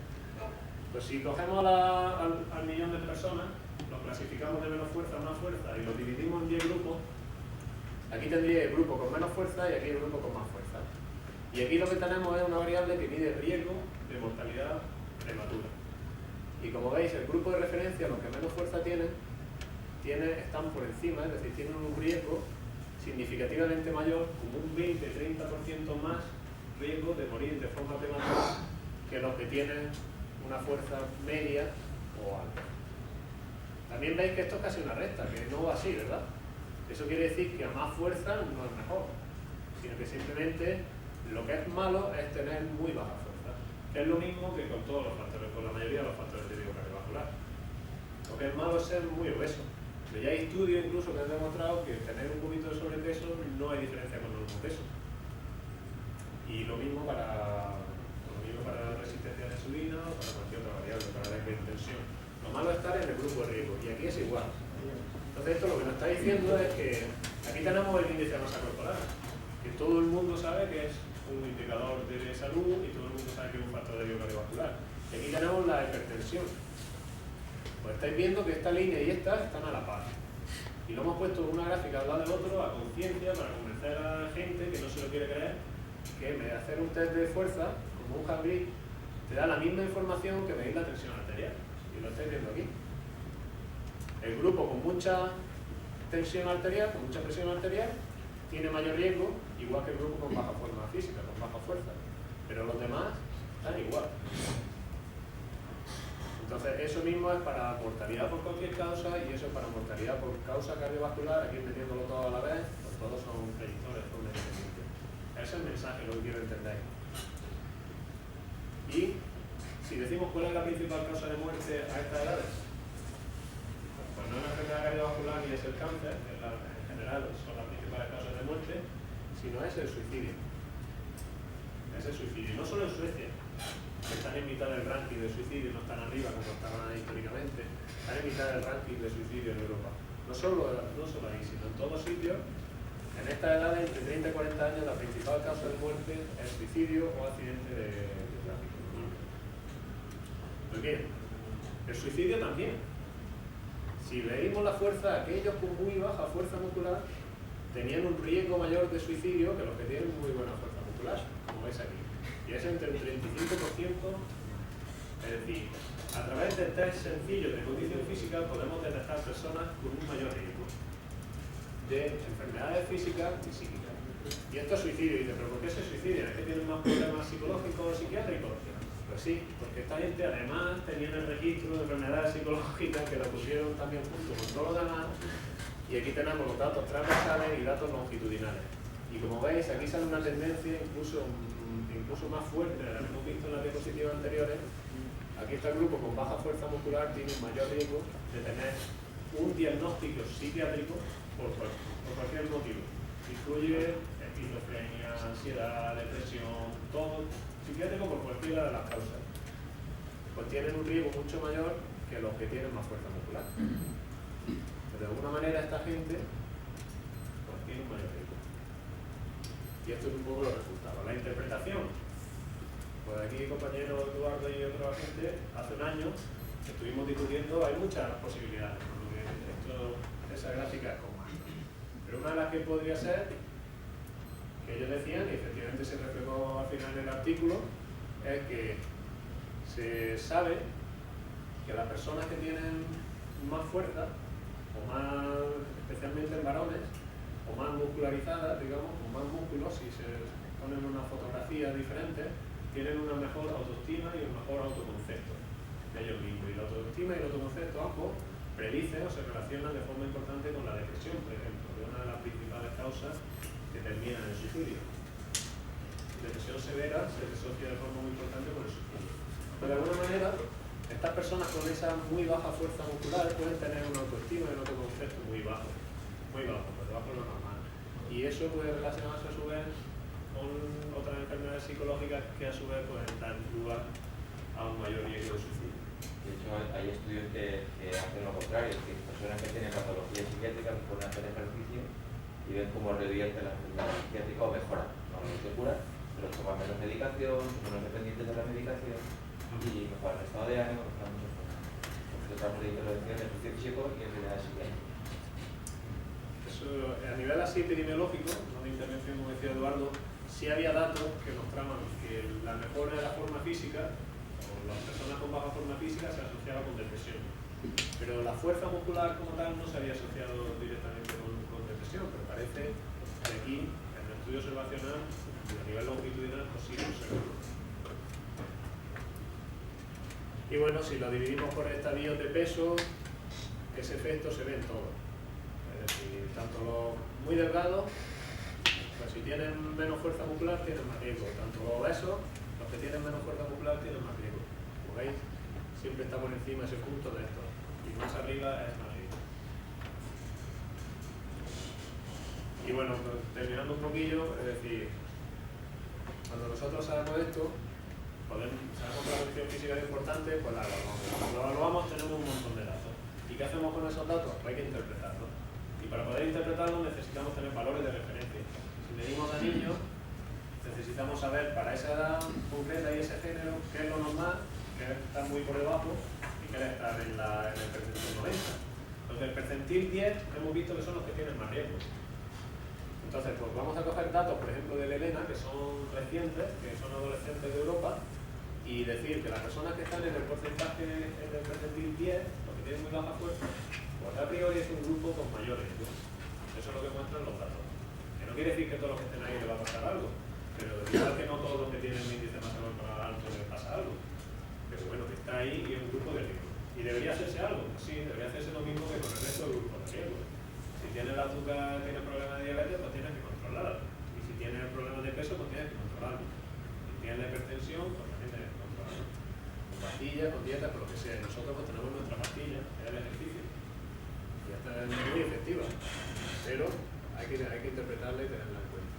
Pues si cogemos al millón de personas, los clasificamos de menos fuerza a más fuerza y los dividimos en 10 grupos, aquí tendría el grupo con menos fuerza y aquí el grupo con más fuerza. Y aquí lo que tenemos es una variable que mide riesgo de mortalidad prematura. Y como veis, el grupo de referencia, los que menos fuerza tienen, están por encima, es decir, tienen un riesgo significativamente mayor, como un 20-30% más riesgo de morir de forma prematura que los que tienen una fuerza media o alta. También veis que esto es casi una recta, que no va así, ¿verdad? Eso quiere decir que a más fuerza no es mejor, sino que simplemente lo que es malo es tener muy baja fuerza, que es lo mismo que con todos los factores, con la mayoría de los factores de riesgo cardiovascular. Lo que es malo es ser muy obeso. Pero ya hay estudios incluso que han demostrado que tener un poquito de sobrepeso no hay diferencia con el peso. Y lo mismo para la resistencia a la insulina o para cualquier otra variable, para la hipertensión. Lo malo es estar en el grupo de riesgo, y aquí es igual. Entonces esto lo que nos está diciendo es que aquí tenemos el índice de masa corporal, que todo el mundo sabe que es un indicador de salud y todo el mundo sabe que es un factor de riesgo cardiovascular. Y aquí tenemos la hipertensión. Pues estáis viendo que esta línea y esta están a la par. Y lo hemos puesto en una gráfica al lado del otro a conciencia para convencer a la gente que no se lo quiere creer, que en vez de hacer un test de fuerza, como un hand grip, te da la misma información que medir la tensión arterial. Y lo estáis viendo aquí. El grupo con mucha tensión arterial, con mucha presión arterial, tiene mayor riesgo, igual que el grupo con baja forma física, con baja fuerza. Pero los demás están igual. Entonces, eso mismo es para mortalidad por cualquier causa y eso es para mortalidad por causa cardiovascular, aquí metiéndolo todo a la vez, pues todos son predictores por independiente. Ese es el mensaje, lo que quiero entender. Y si decimos cuál es la principal causa de muerte a estas edades, pues no es la enfermedad cardiovascular ni es el cáncer, que en general son las principales causas de muerte, sino es el suicidio. Es el suicidio. No solo en Suecia, que están en mitad del ranking de suicidio, no están arriba como estaban históricamente, están en mitad del ranking de suicidio en Europa. No solo ahí, sino en todos sitios. En estas edades, entre 30 y 40 años, la principal causa de muerte es suicidio o accidente de tráfico. Pues bien, el suicidio también. Si leímos la fuerza, aquellos con muy baja fuerza muscular tenían un riesgo mayor de suicidio que los que tienen muy buena fuerza muscular, como veis aquí. Y es entre el 35%, es decir, a través de test sencillos de condición física podemos detectar personas con un mayor riesgo de enfermedades físicas y psíquicas. Y esto es suicidio. Y dice, ¿pero por qué se suicidan? ¿Es que tienen más problemas psicológicos o psiquiátricos? Pues sí, porque esta gente además tenían el registro de enfermedades psicológicas que lo pusieron también junto con todo lo demás. Y aquí tenemos los datos transversales y datos longitudinales. Y como veis, aquí sale una tendencia incluso más fuerte de la que hemos visto en las diapositivas anteriores. Aquí está el grupo con baja fuerza muscular, tiene un mayor riesgo de tener un diagnóstico psiquiátrico por cualquier motivo. Incluye esquizofrenia, ansiedad, depresión, todo psiquiátrico por cualquiera de las causas. Pues tienen un riesgo mucho mayor que los que tienen más fuerza muscular. Pero de alguna manera esta gente pues tiene un mayor riesgo. Y esto es un poco los resultados. La interpretación. Pues aquí, compañero Eduardo y otro agente, hace un año estuvimos discutiendo, hay muchas posibilidades, porque esa gráfica es como más. Pero una de las que podría ser, que ellos decían, y efectivamente se reflejó al final del artículo, es que se sabe que las personas que tienen más fuerza, o más, especialmente en varones, o más muscularizadas, digamos, con más músculos, si se ponen una fotografía diferente, tienen una mejor autoestima y un mejor autoconcepto de ellos mismos. Y la autoestima y el autoconcepto ambos predicen o se relacionan de forma importante con la depresión, por ejemplo, que es una de las principales causas que terminan en suicidio. Depresión severa se asocia de forma muy importante con el suicidio. Pero de alguna manera, estas personas con esa muy baja fuerza muscular pueden tener una autoestima y un autoconcepto muy bajo, por debajo de lo normal. Y eso puede relacionarse a su vez con otras enfermedades psicológicas que a su vez pueden dar lugar a un mayor riesgo de suicidio. De hecho, hay estudios que hacen lo contrario, que personas que tienen patologías psiquiátricas pueden hacer ejercicio y ven cómo revierte la enfermedad psiquiátrica o mejora. No se cura, pero toman menos medicación, son menos dependientes de la medicación y mejoran el estado de ánimo, mejoran muchas cosas. Porque estamos de intervención de ejercicio físico y enfermedades psiquiátricas. Eso, a nivel así epidemiológico, no de intervención como decía Eduardo, sí había datos que mostraban que la mejora de la forma física, o las personas con baja forma física, se asociaba con depresión. Pero la fuerza muscular como tal no se había asociado directamente con depresión, pero parece que aquí, en el estudio observacional, a nivel longitudinal, pues sí observamos. Y bueno, si lo dividimos por estadios de peso, ese efecto se ve en todo. Es decir, tanto los muy delgados, pues si tienen menos fuerza muscular tienen más riesgo. Tanto los obesos, los que tienen menos fuerza muscular tienen más riesgo. Como veis, siempre está por encima ese punto de esto. Y más arriba es más riesgo. Y bueno, pues, terminando un poquillo, es decir, cuando nosotros sabemos esto, sabemos que la condición física es importante, pues la evaluamos. Cuando lo evaluamos tenemos un montón de datos. ¿Y qué hacemos con esos datos? Pues hay que interpretarlos. Y para poder interpretarlos necesitamos tener valores de referencia. Si medimos a niños, necesitamos saber para esa edad concreta y ese género qué es lo normal, qué es estar muy por debajo y qué es estar en el percentil 90. Los del percentil 10 hemos visto que son los que tienen más riesgo. Entonces, pues vamos a coger datos, por ejemplo, de Elena, que son recientes, que son adolescentes de Europa, y decir que las personas que están en el porcentaje, en el percentil 10, los que tiene muy baja fuerza, pues a priori es un grupo con mayores. Eso es lo que muestran los datos. Que no quiere decir que todos los que estén ahí les va a pasar algo, pero igual que no todos los que tienen un índice masa corporal alto les pasa algo. Pero bueno, que está ahí y es un grupo de riesgo. ¿Y debería hacerse algo? Sí, debería hacerse lo mismo que con el resto del grupo de riesgo. Si tienes el azúcar, tienes problemas de diabetes, pues tienes que controlarlo. Y si tienes problemas de peso, pues tienes que controlarlo. Si tienes la hipertensión, pues también tienes que controlarlo. Con pastillas, con dietas, con lo que sea. Y nosotros pues tenemos nuestra pastilla, que es el ejercicio. Y esta es muy efectiva. Pero hay que interpretarla y tenerla en cuenta.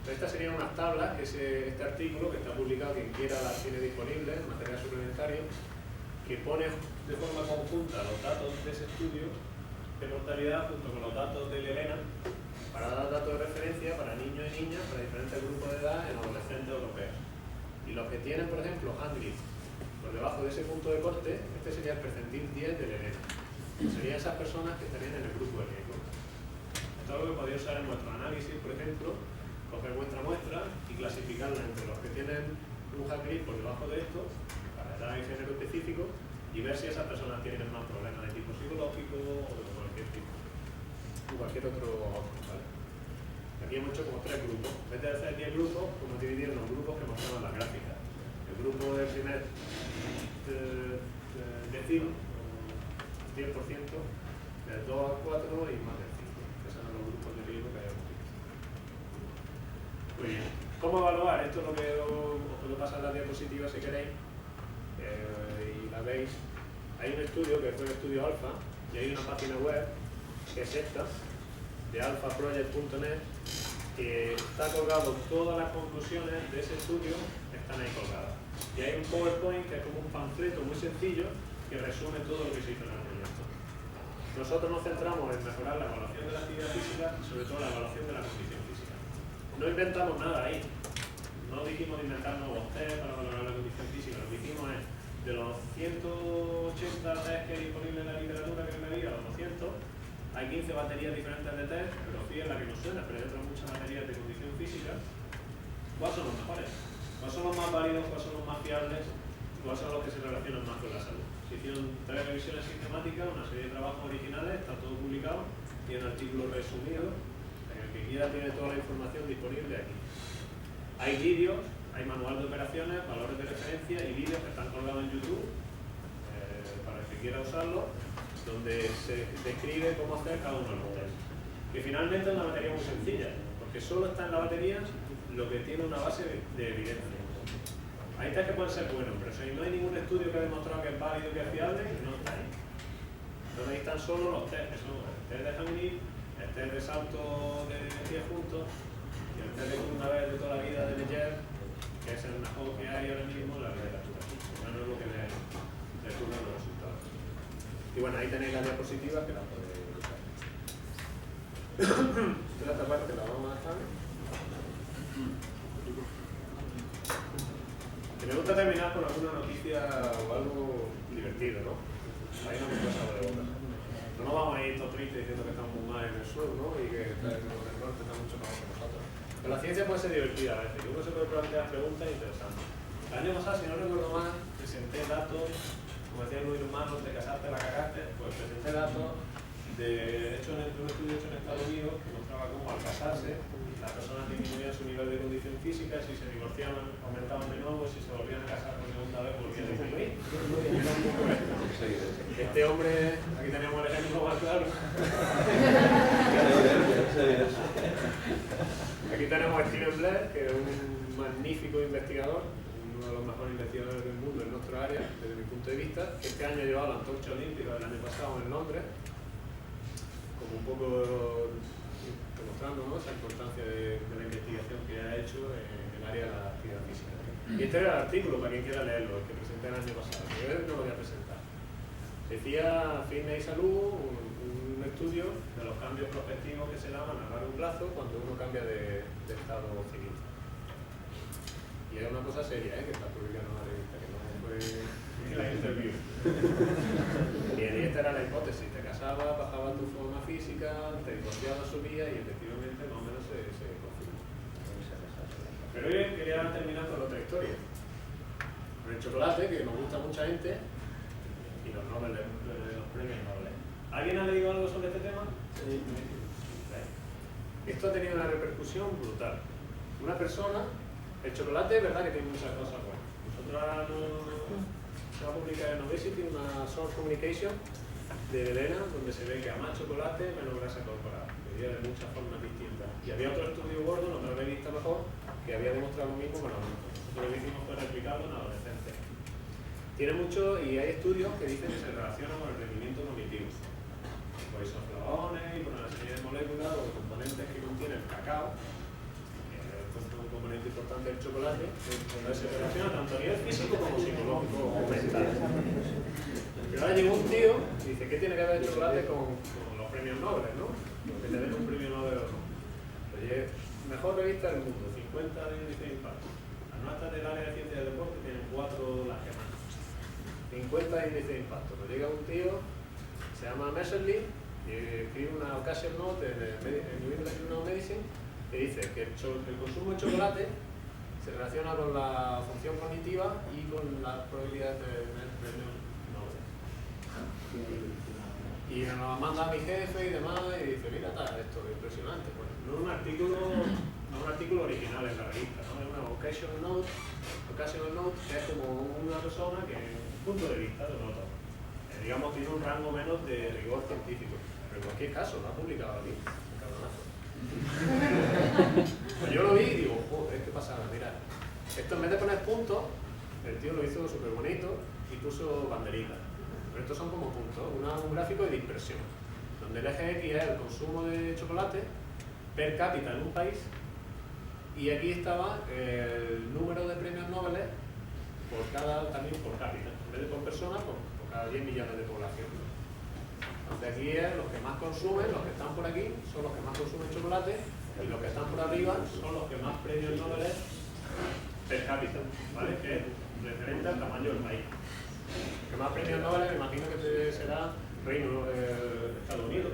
Estas serían unas tablas, este artículo que está publicado, quien quiera las tiene disponible, material suplementario, que pone de forma conjunta los datos de ese estudio de mortalidad junto con los datos de Elena para dar datos de referencia para niños y niñas, para diferentes grupos de edad en adolescentes europeos. Y los que tienen, por ejemplo, Handgren por debajo de ese punto de corte, este sería el percentil 10 de Elena. Serían esas personas que estarían en el grupo de riesgo. Esto es lo que podéis usar en vuestro análisis, por ejemplo, coger vuestra muestra y clasificarla entre los que tienen un Handgren por debajo de esto, para edad y género específico, y ver si esas personas tienen más problemas de tipo psicológico o de cualquier tipo, o cualquier otro, ¿vale? Aquí hemos hecho como 3 grupos. En vez de hacer 10 grupos, hemos dividido en los grupos que mostraban las gráficas. El grupo del primer decil, 10%, del 2 al 4 y más del 5. Esos son los grupos de riesgo que hay. Muy bien. ¿Cómo evaluar? Esto es lo que os puedo pasar en la diapositiva si queréis. Y la veis. Hay un estudio que fue el estudio alfa y hay una página web que es esta, de alphaproject.net, que está colgado todas las conclusiones de ese estudio, están ahí colgadas. Y hay un PowerPoint que es como un panfleto muy sencillo que resume todo lo que se hizo en el proyecto. Nosotros nos centramos en mejorar la evaluación de la actividad física y sobre todo la evaluación de la condición física. No inventamos nada ahí. No dijimos de inventar nuevos test para valorar la condición física. Lo que hicimos es, de los 180 test que hay disponibles en la literatura que me había, los 200, hay 15 baterías diferentes de test, pero sí es la que nos suena, pero hay otras muchas baterías de condición física. ¿Cuáles son los mejores? ¿Cuáles son los más válidos? ¿Cuáles son los más fiables? ¿Cuáles son los que se relacionan más con la salud? Se hicieron 3 revisiones sistemáticas, una serie de trabajos originales, está todo publicado, y un artículo resumido, en el que quiera tiene toda la información disponible aquí. Hay vídeos, hay manual de operaciones, valores de referencia y vídeos que están colgados en YouTube, para el que quiera usarlo, donde se describe cómo hacer cada uno de los tests. Que finalmente es una batería muy sencilla, porque solo está en la batería lo que tiene una base de evidencia. Hay test que pueden ser buenos, pero si no hay ningún estudio que ha demostrado que es válido y que es fiable, no está ahí. Entonces ahí están solo los test, que son el test de Handgren, el test de salto de 10 puntos y el test de una vez de toda la vida de Leger, que es el mejor que hay ahora mismo en la literatura. No es lo que le surgen los resultados. Y bueno, ahí tenéis las diapositivas que las podéis usar. Esta parte la vamos a dejar. Y me gusta terminar con alguna noticia o algo divertido, ¿no? Ahí no me pasa de boca. No nos vamos a ir todos tristes diciendo que estamos muy mal en el sur, ¿no? Y que el norte está mucho mejor que nosotros. Pero la ciencia puede ser divertida a veces, y uno se puede plantear preguntas interesantes. El año pasado, si no recuerdo mal, presenté datos, como decían los humanos, te casaste, la cagaste, pues presenté datos de un estudio hecho en Estados Unidos que mostraba cómo al casarse las personas disminuían su nivel de condición física, si se divorciaban aumentaban de nuevo, si se volvían a casar por segunda vez volvían a disminuir. Este hombre, aquí tenemos el ejemplo más claro. Aquí tenemos a Steven Blair, que es un magnífico investigador, uno de los mejores investigadores del mundo en nuestra área, desde mi punto de vista, que este año ha llevado la antorcha olímpica del año pasado en Londres, como un poco demostrando, ¿no?, esa importancia de la investigación que ha hecho en el área de la actividad física. Y este era el artículo, para quien quiera leerlo, el que presenté el año pasado, que yo no lo voy a presentar. Decía Fitness y Salud, un estudio de los cambios prospectivos que se daban a largo plazo cuando uno cambia de estado civil. Y es una cosa seria, que está publicando en la revista, que no fue la interview. Bien, y esta era la hipótesis: te casabas, bajabas tu forma física, te divorciabas, subías y efectivamente más o menos se confirmó. Pero hoy quería terminar con otra historia. Con el chocolate, que nos gusta a mucha gente, Elena le digo algo sobre este tema. Esto ha tenido una repercusión brutal. Una persona, el chocolate es verdad que tiene muchas cosas buenas. Nosotros ahora se va a publicar en Obesity una source communication de Elena, donde se ve que a más chocolate, menos grasa corporal, medida de muchas formas distintas. Y había otro estudio gordo, en otra revista mejor, que había demostrado lo mismo con adultos. Nosotros lo que hicimos fue replicarlo en adolescentes. Tiene mucho, y hay estudios que dicen que se relacionan con el rendimiento cognitivo. Por isoflavones y por una serie de moléculas o componentes que contiene el cacao, que es un componente importante del chocolate, donde se relaciona tanto a nivel físico como psicológico o mental. Pero ahora llegó un tío y dice, ¿qué tiene que ver el chocolate con los premios Nobel, ¿no? Que te den un premio Nobel o no. Oye, mejor revista del mundo, 50 de índice de impacto. Las notas del área de ciencia del deporte tienen 4 las que más. 50 de índice de impacto. Pues llega un tío, se llama Messerly, y escribe una occasion note en el New England Journal of Medicine que dice que el consumo de chocolate se relaciona con la función cognitiva y con las probabilidades de tener premios Nobel. Y nos manda a mi jefe y demás y dice, mira, esto es impresionante. Pues no es un artículo original en la revista, ¿no? Es una occasional note que es como una persona que un punto de vista de un autor. Digamos, tiene un rango menos de rigor científico. Pero en cualquier caso, lo ha publicado aquí, pues yo lo vi y digo, joder, ¿qué pasa? Mira, esto en vez de poner puntos, el tío lo hizo súper bonito y puso banderitas. Pero estos son como puntos, un gráfico de dispersión, donde el eje X es el consumo de chocolate per cápita en un país, y aquí estaba el número de premios Nobel también por cápita, en vez de por persona, por cada 10 millones de población. Entonces aquí es los que más consumen, los que están por aquí son los que más consumen chocolate, y los que están por arriba son los que más premios Nobel per cápita, ¿vale? Que es referente al tamaño del país. Los que más premios Nobel me imagino que será Estados Unidos.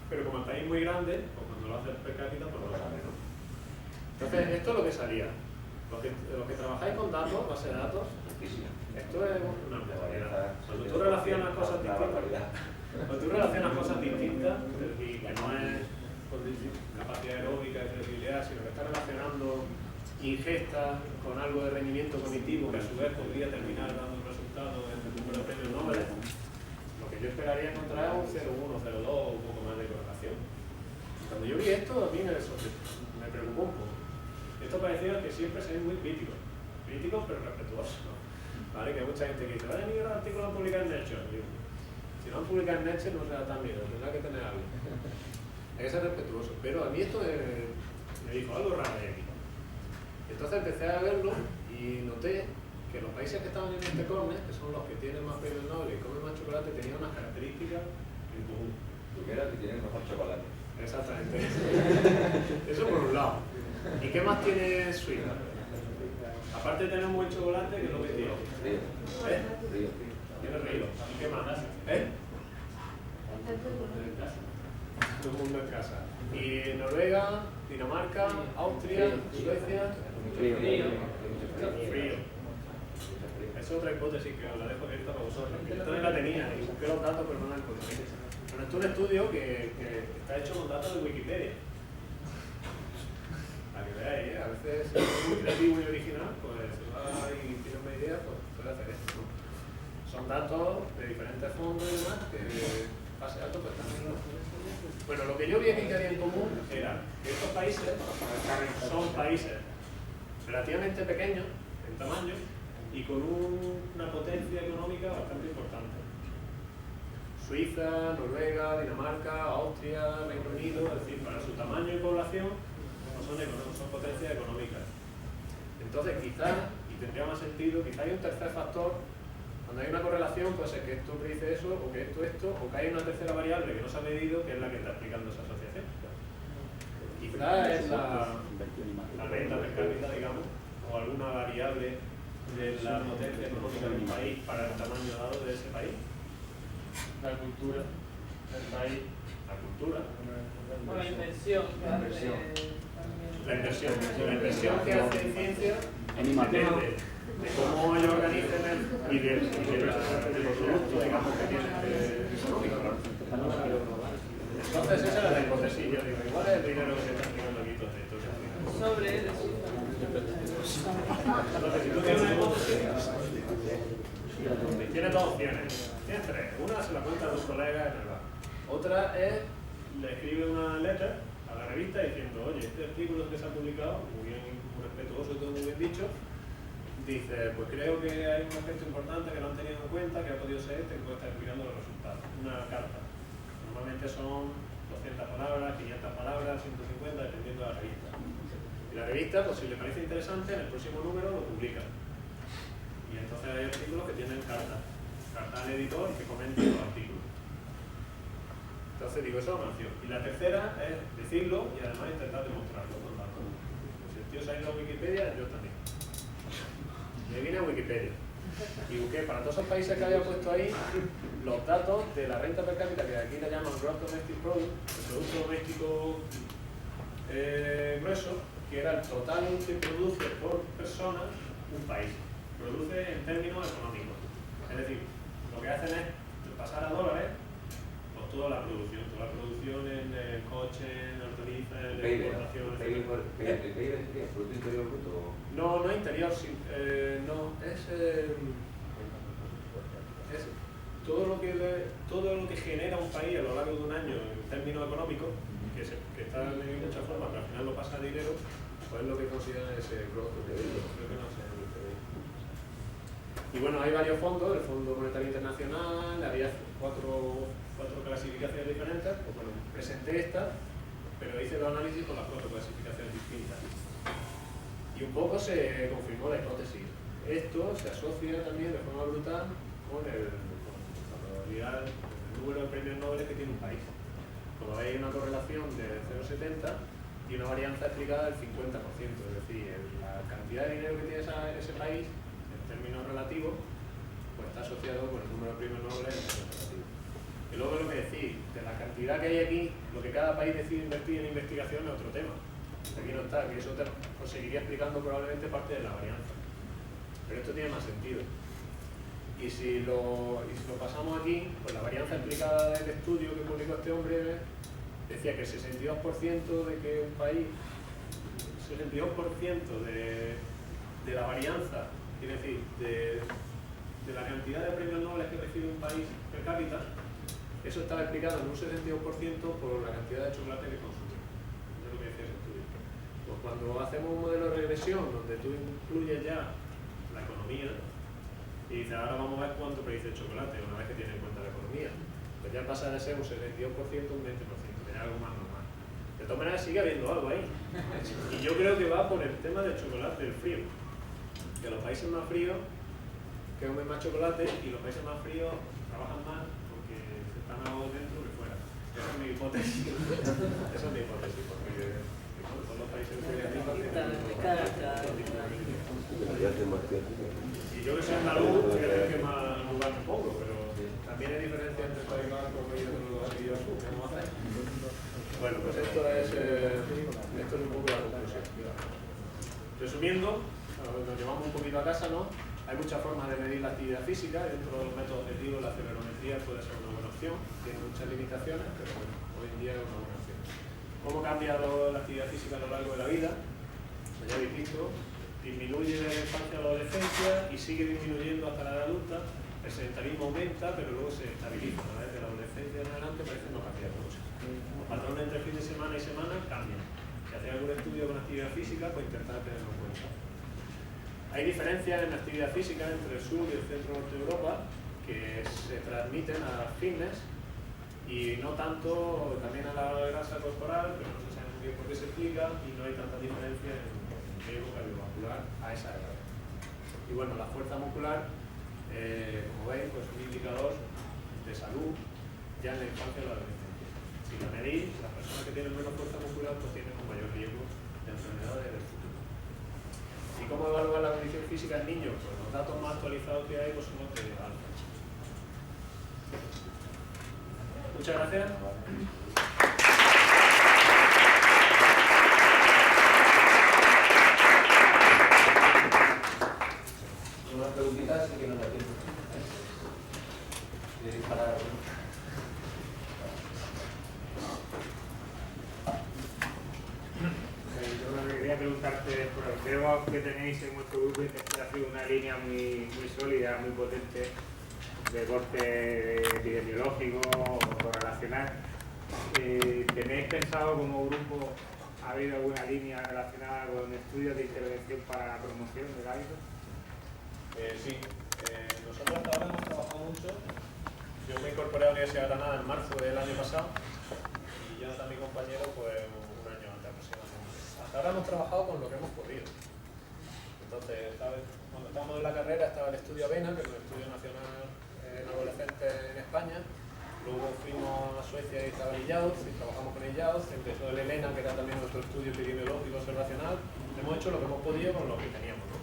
Pero como el país es muy grande, pues cuando lo haces per cápita, pues no lo sabe, ¿no? Entonces esto es lo que salía. Los que trabajáis con datos, base de datos, esto es una barbaridad. Cuando tú relacionas cosas distintas, y que no es capacidad aeróbica y flexibilidad, sino que está relacionando ingesta con algo de rendimiento cognitivo que a su vez podría terminar dando un resultado en el número de premios Nobel, lo que yo esperaría encontrar es un 0,1, 0,2 o un poco más de correlación. Cuando yo vi esto, a mí me preocupó un poco. Esto parecía que siempre se ve muy crítico pero respetuoso, ¿no? ¿Vale? Que hay mucha gente que dice, vaya, mira, el artículo han publicado en Nature. Si no han publicado en Nature no será tan miedo, tendrá que tener algo. Hay que ser respetuoso, pero a mí esto me dijo algo raro de aquí. Entonces empecé a verlo y noté que los países que estaban en este corner, que son los que tienen más premios Nobel y comen más chocolate, tenían unas características en común. Primero, que tienen mejor chocolate. Exactamente. Eso por un lado. ¿Y qué más tiene Suiza? Aparte de tener un buen chocolate, ¿qué es lo que tiene? Río. Río. Tiene río. ¿Y qué más? Todo el mundo en casa. Y Noruega, Dinamarca, Austria, Suecia. Frío. Es otra hipótesis que os la dejo abierta para vosotros. Yo también la tenía y busqué los datos, pero no la encontré. Pero esto es un estudio que está hecho con datos de Wikipedia. Para que veáis, a veces si es muy creativo y original, pues si va y tiene una idea, pues puede hacer esto, ¿no? Son datos de diferentes fondos y demás que base de datos pues también. Bueno, lo que yo vi aquí que había en común era que estos países son países relativamente pequeños en tamaño y con una potencia económica bastante importante. Suiza, Noruega, Dinamarca, Austria, Reino Unido, es decir, para su tamaño y población son potencias económicas. Entonces quizás, y tendría más sentido, quizás hay un tercer factor. Cuando hay una correlación, puede ser que esto predice eso, o que esto, o que hay una tercera variable que no se ha medido, que es la que está explicando esa asociación. Quizás es la renta per cápita, digamos, o alguna variable de la potencia económica del país para el tamaño dado de ese país. La cultura del país, la cultura. O la inversión. La inversión que hace en ciencia depende de cómo ellos organizan y de los productos, digamos, que tienen económicos. Y yo digo, igual es el dinero que se está aplicando aquí todo esto. Sobre de Suiza. Entonces, si tú tienes una hipótesis, tienes dos opciones. Tienes tres. Una se la cuenta a tus colegas en el bar. Otra es, le escribe una letra a la revista diciendo, oye, este artículo que se ha publicado, muy bien, muy respetuoso y todo muy bien dicho, dice, pues creo que hay un aspecto importante que no han tenido en cuenta, que ha podido ser este, que puede estar explicando los resultados. Una carta. Normalmente son 200 palabras, 500 palabras, 150, dependiendo de la revista. Y la revista, pues si le parece interesante, en el próximo número lo publica. Y entonces hay artículos que tienen carta al editor que comente los artículos. Entonces digo, eso es una opción. Y la tercera es decirlo y además intentar demostrarlo con datos. Pues si el tío se ha ido a Wikipedia, yo también. Me vine a Wikipedia y busqué para todos esos países que había puesto ahí los datos de la renta per cápita, que aquí le llaman Gross Domestic Product, el producto doméstico grueso, que era el total que produce por persona un país. Produce en términos económicos. Es decir, lo que hacen es pasar a dólares pues toda la producción en coches, en hortalizas, en exportaciones. ¿El Producto Interior Bruto? No, no es interior, no, es todo lo que genera un país a lo largo de un año en términos económicos, que está en muchas formas, pero al final lo pasa a dinero, pues es lo que consideran ese growth interior. Creo que no sé. Y bueno, hay varios fondos, el Fondo Monetario Internacional, había cuatro clasificaciones diferentes, pues bueno, presenté esta, pero hice los análisis con las cuatro clasificaciones distintas. Y un poco se confirmó la hipótesis. Esto se asocia también de forma brutal con la probabilidad, el número de premios Nobel que tiene un país. Como veis, hay una correlación de 0,70 y una varianza explicada del 50%, es decir, la cantidad de dinero que tiene ese país en términos relativos, pues está asociado con el número de premios Nobel en términos relativos. Y luego lo que decís, de la cantidad que hay aquí, lo que cada país decide invertir en investigación es otro tema. Aquí no está, que eso os seguiría explicando probablemente parte de la varianza. Pero esto tiene más sentido. Y si lo pasamos aquí, pues la varianza explicada del estudio que publicó este hombre decía que el 62% de que un país, 62% de la varianza, quiere decir, de la cantidad de premios Nobel que recibe un país per cápita, eso estaba explicado en un 62% por la cantidad de chocolate que consume. Es lo que decía ese estudio. Pues cuando hacemos un modelo de regresión donde tú incluyes ya la economía y dices, ahora vamos a ver cuánto predice el chocolate una vez que tienes en cuenta la economía, pues ya pasa de ser un 72% a un 20%, que es algo más normal. De todas maneras sigue habiendo algo ahí. Y yo creo que va por el tema del chocolate, del frío. Que los países más fríos que comen más chocolate y los países más fríos trabajan más porque se están algo dentro que fuera. Esa es mi hipótesis. Esa es mi hipótesis, porque con los países que y yo que soy andaluz, voy a tener que más lugar un poco, pero también hay diferencia entre el País Vasco y otros lugares que yo asumo. ¿Qué vamos a hacer? Bueno, pues esto es un poco la conclusión. Resumiendo, nos llevamos un poquito a casa, ¿no? Hay muchas formas de medir la actividad física. Dentro de los métodos objetivos, la acelerometría puede ser una buena opción. Tiene muchas limitaciones, pero bueno, hoy en día es una buena opción. ¿Cómo cambia la actividad física a lo largo de la vida? Pues ya habéis visto, disminuye de la infancia a la adolescencia y sigue disminuyendo hasta la edad adulta. El sedentarismo aumenta, pero luego se estabiliza. Una vez de la adolescencia en adelante parece no cambiar mucho. Los patrones entre fin de semana y semana cambian. Si hacéis algún estudio con actividad física, pues intentad tenerlo en cuenta. Hay diferencias en la actividad física entre el sur y el centro norte de Europa que se transmiten a fitness y no tanto también a la grasa corporal, pero no se sabe muy bien por qué se explica y no hay tanta diferencia en riesgo cardiovascular a esa edad. Y bueno, la fuerza muscular, como veis, pues es un indicador de salud ya en la infancia y la adolescencia. Si la medís, las personas que tienen menos fuerza muscular pues tienen un mayor riesgo de enfermedades del futuro. ¿Y cómo evaluar la condición física en niños? Pues los datos más actualizados que hay pues son los de alfa. Muchas gracias. Una preguntita, sí que no la tiempo. ¿Quieres parar? vemos que tenéis en vuestro grupo de investigación una línea muy sólida, muy potente, de corte epidemiológico o correlacional. ¿Tenéis pensado como grupo, ha habido alguna línea relacionada con estudios de intervención para la promoción del hábito? Sí, nosotros hasta ahora hemos trabajado mucho. Yo me incorporé a la Universidad de Granada en marzo del año pasado y yo también, mi compañero, pues un año antes aproximadamente. Hasta ahora hemos trabajado con lo que hemos podido. Entonces, cuando estábamos en la carrera estaba el estudio AVENA, que es un estudio nacional en adolescentes en España. Luego fuimos a Suecia y estaba el IAUZ, y trabajamos con el IAUZ. Empezó el ELENA, que era también nuestro estudio epidemiológico observacional. Hemos hecho lo que hemos podido con lo que teníamos, ¿no?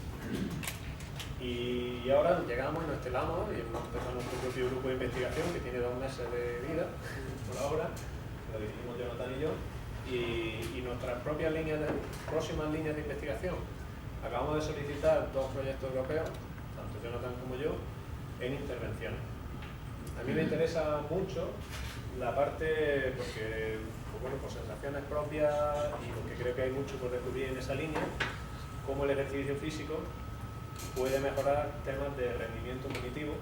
Y ahora llegamos y nos estelamos y hemos empezado nuestro propio grupo de investigación que tiene 2 meses de vida por ahora, lo dirigimos Jonathan y yo, y nuestras propias próximas líneas de investigación. Acabamos de solicitar 2 proyectos europeos, tanto Jonathan como yo, en intervenciones. A mí me interesa mucho la parte, porque bueno, por sensaciones propias y porque creo que hay mucho por descubrir en esa línea, cómo el ejercicio físico puede mejorar temas de rendimiento cognitivo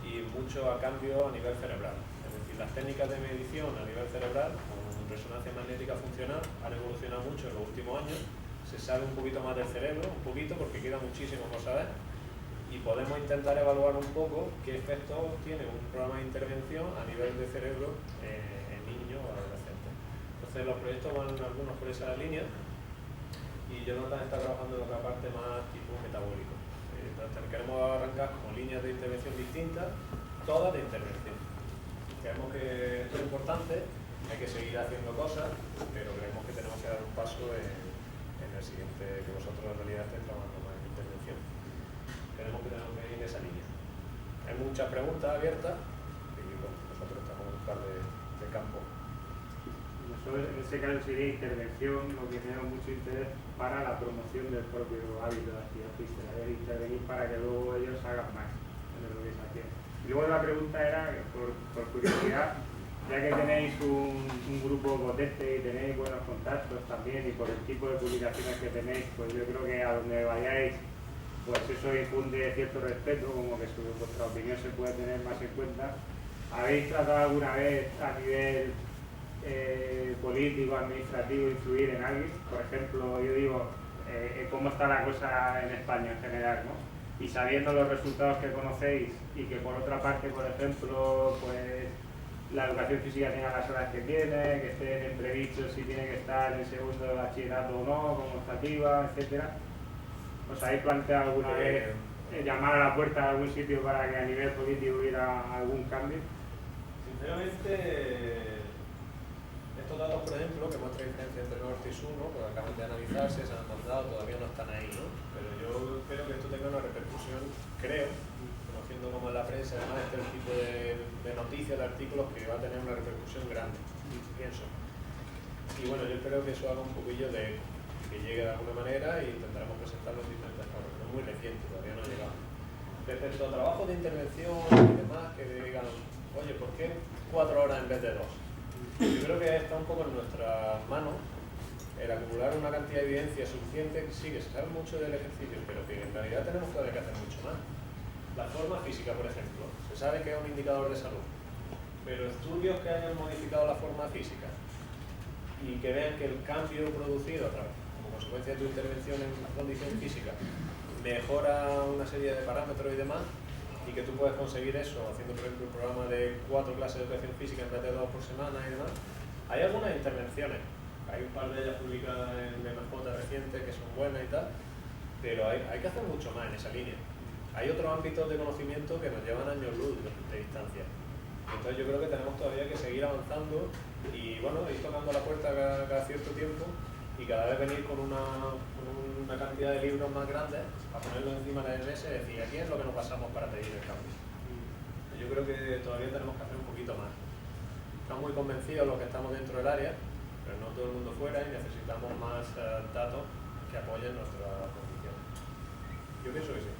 y mucho a cambio a nivel cerebral. Es decir, las técnicas de medición a nivel cerebral, con resonancia magnética funcional, han evolucionado mucho en los últimos años. Se sabe un poquito más del cerebro, un poquito, porque queda muchísimo por saber, y podemos intentar evaluar un poco qué efectos tiene un programa de intervención a nivel de cerebro en niños o adolescentes. Entonces los proyectos van algunos por esa línea, y Jonathan está trabajando en otra parte más tipo metabólico. Entonces queremos arrancar como líneas de intervención distintas, todas de intervención. Creemos que esto es importante, hay que seguir haciendo cosas, pero creemos que tenemos que dar un paso en el siguiente, que vosotros en realidad estéis trabajando más en intervención. Creemos que tenemos que ir en esa línea. Hay muchas preguntas abiertas y bueno, nosotros estamos en un par de campos. Nosotros en ese caso sería intervención, lo que tenemos mucho interés para la promoción del propio hábito de actividad física, es intervenir para que luego ellos hagan más de lo que se hacía. Y luego la pregunta era, por curiosidad, ya que tenéis un grupo potente y tenéis buenos contactos también y por el tipo de publicaciones que tenéis, pues yo creo que a donde vayáis, pues eso infunde cierto respeto, como que vuestra opinión se puede tener más en cuenta. ¿Habéis tratado alguna vez a nivel político, administrativo, influir en alguien? Por ejemplo, yo digo, cómo está la cosa en España en general, ¿no? Y sabiendo los resultados que conocéis y que por otra parte, por ejemplo, pues la educación física tenga las horas que tiene, que esté entredicho si tiene que estar en segundo de bachillerato o no, como optativa, etcétera. ¿Os habéis planteado alguna vez llamar a la puerta de algún sitio para que a nivel político hubiera algún cambio? Sinceramente, estos datos, por ejemplo, que muestra diferencia entre norte y sur, ¿no? Pues acaban de analizarse, se han mandado, todavía no están ahí, ¿no? Pero yo creo que esto tenga una repercusión, creo, conociendo como en la prensa, además este tipo de noticias, de artículos, que va a tener una repercusión grande, pienso. Y bueno, yo espero que eso haga un poquillo de que llegue de alguna manera y intentaremos presentarlo en diferentes foros. Es muy reciente, todavía no ha llegado. Respecto a trabajos de intervención y demás, que digan, oye, ¿por qué 4 horas en vez de 2? Yo creo que está un poco en nuestras manos el acumular una cantidad de evidencia suficiente. Sí, que se sabe mucho del ejercicio, pero que en realidad tenemos todavía que hacer mucho más. La forma física, por ejemplo, se sabe que es un indicador de salud, pero estudios que hayan modificado la forma física y que vean que el cambio producido como consecuencia de tu intervención en condición física mejora una serie de parámetros y demás, y que tú puedes conseguir eso haciendo, por ejemplo, un programa de 4 clases de educación física en vez de 2 por semana y demás. Hay algunas intervenciones, hay un par de ellas publicadas en MJ reciente que son buenas y tal, pero hay que hacer mucho más en esa línea. Hay otros ámbitos de conocimiento que nos llevan años luz de distancia. Entonces yo creo que tenemos todavía que seguir avanzando y bueno, ir tocando la puerta cada cierto tiempo y cada vez venir con una cantidad de libros más grandes para ponerlo encima de la MS y decir, aquí es lo que nos pasamos para pedir el cambio. Yo creo que todavía tenemos que hacer un poquito más. Estamos muy convencidos los que estamos dentro del área, pero no todo el mundo fuera, y necesitamos más datos que apoyen nuestra posición. Yo pienso que sí.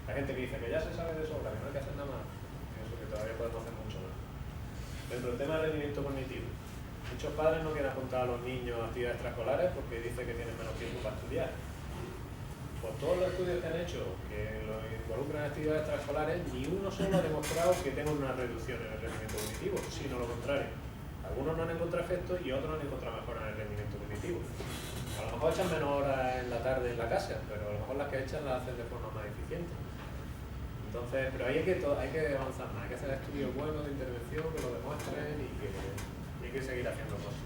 Hay gente que dice que ya se sabe de sobra, que no hay que hacer nada más. Pienso que todavía podemos hacer mucho más. Dentro del tema del rendimiento cognitivo, muchos padres no quieren apuntar a los niños a actividades extraescolares porque dicen que tienen menos tiempo para estudiar. por todos los estudios que han hecho que lo involucran en actividades extraescolares, ni uno solo ha demostrado que tenga una reducción en el rendimiento cognitivo, sino lo contrario. Algunos no han encontrado efectos y otros han encontrado mejoras en el rendimiento cognitivo. A lo mejor echan menos horas en la tarde en la casa, pero a lo mejor las que echan las hacen de forma más eficiente. Entonces, pero ahí hay que avanzar más, hay que hacer estudios buenos de intervención que lo demuestren y hay que seguir haciendo cosas.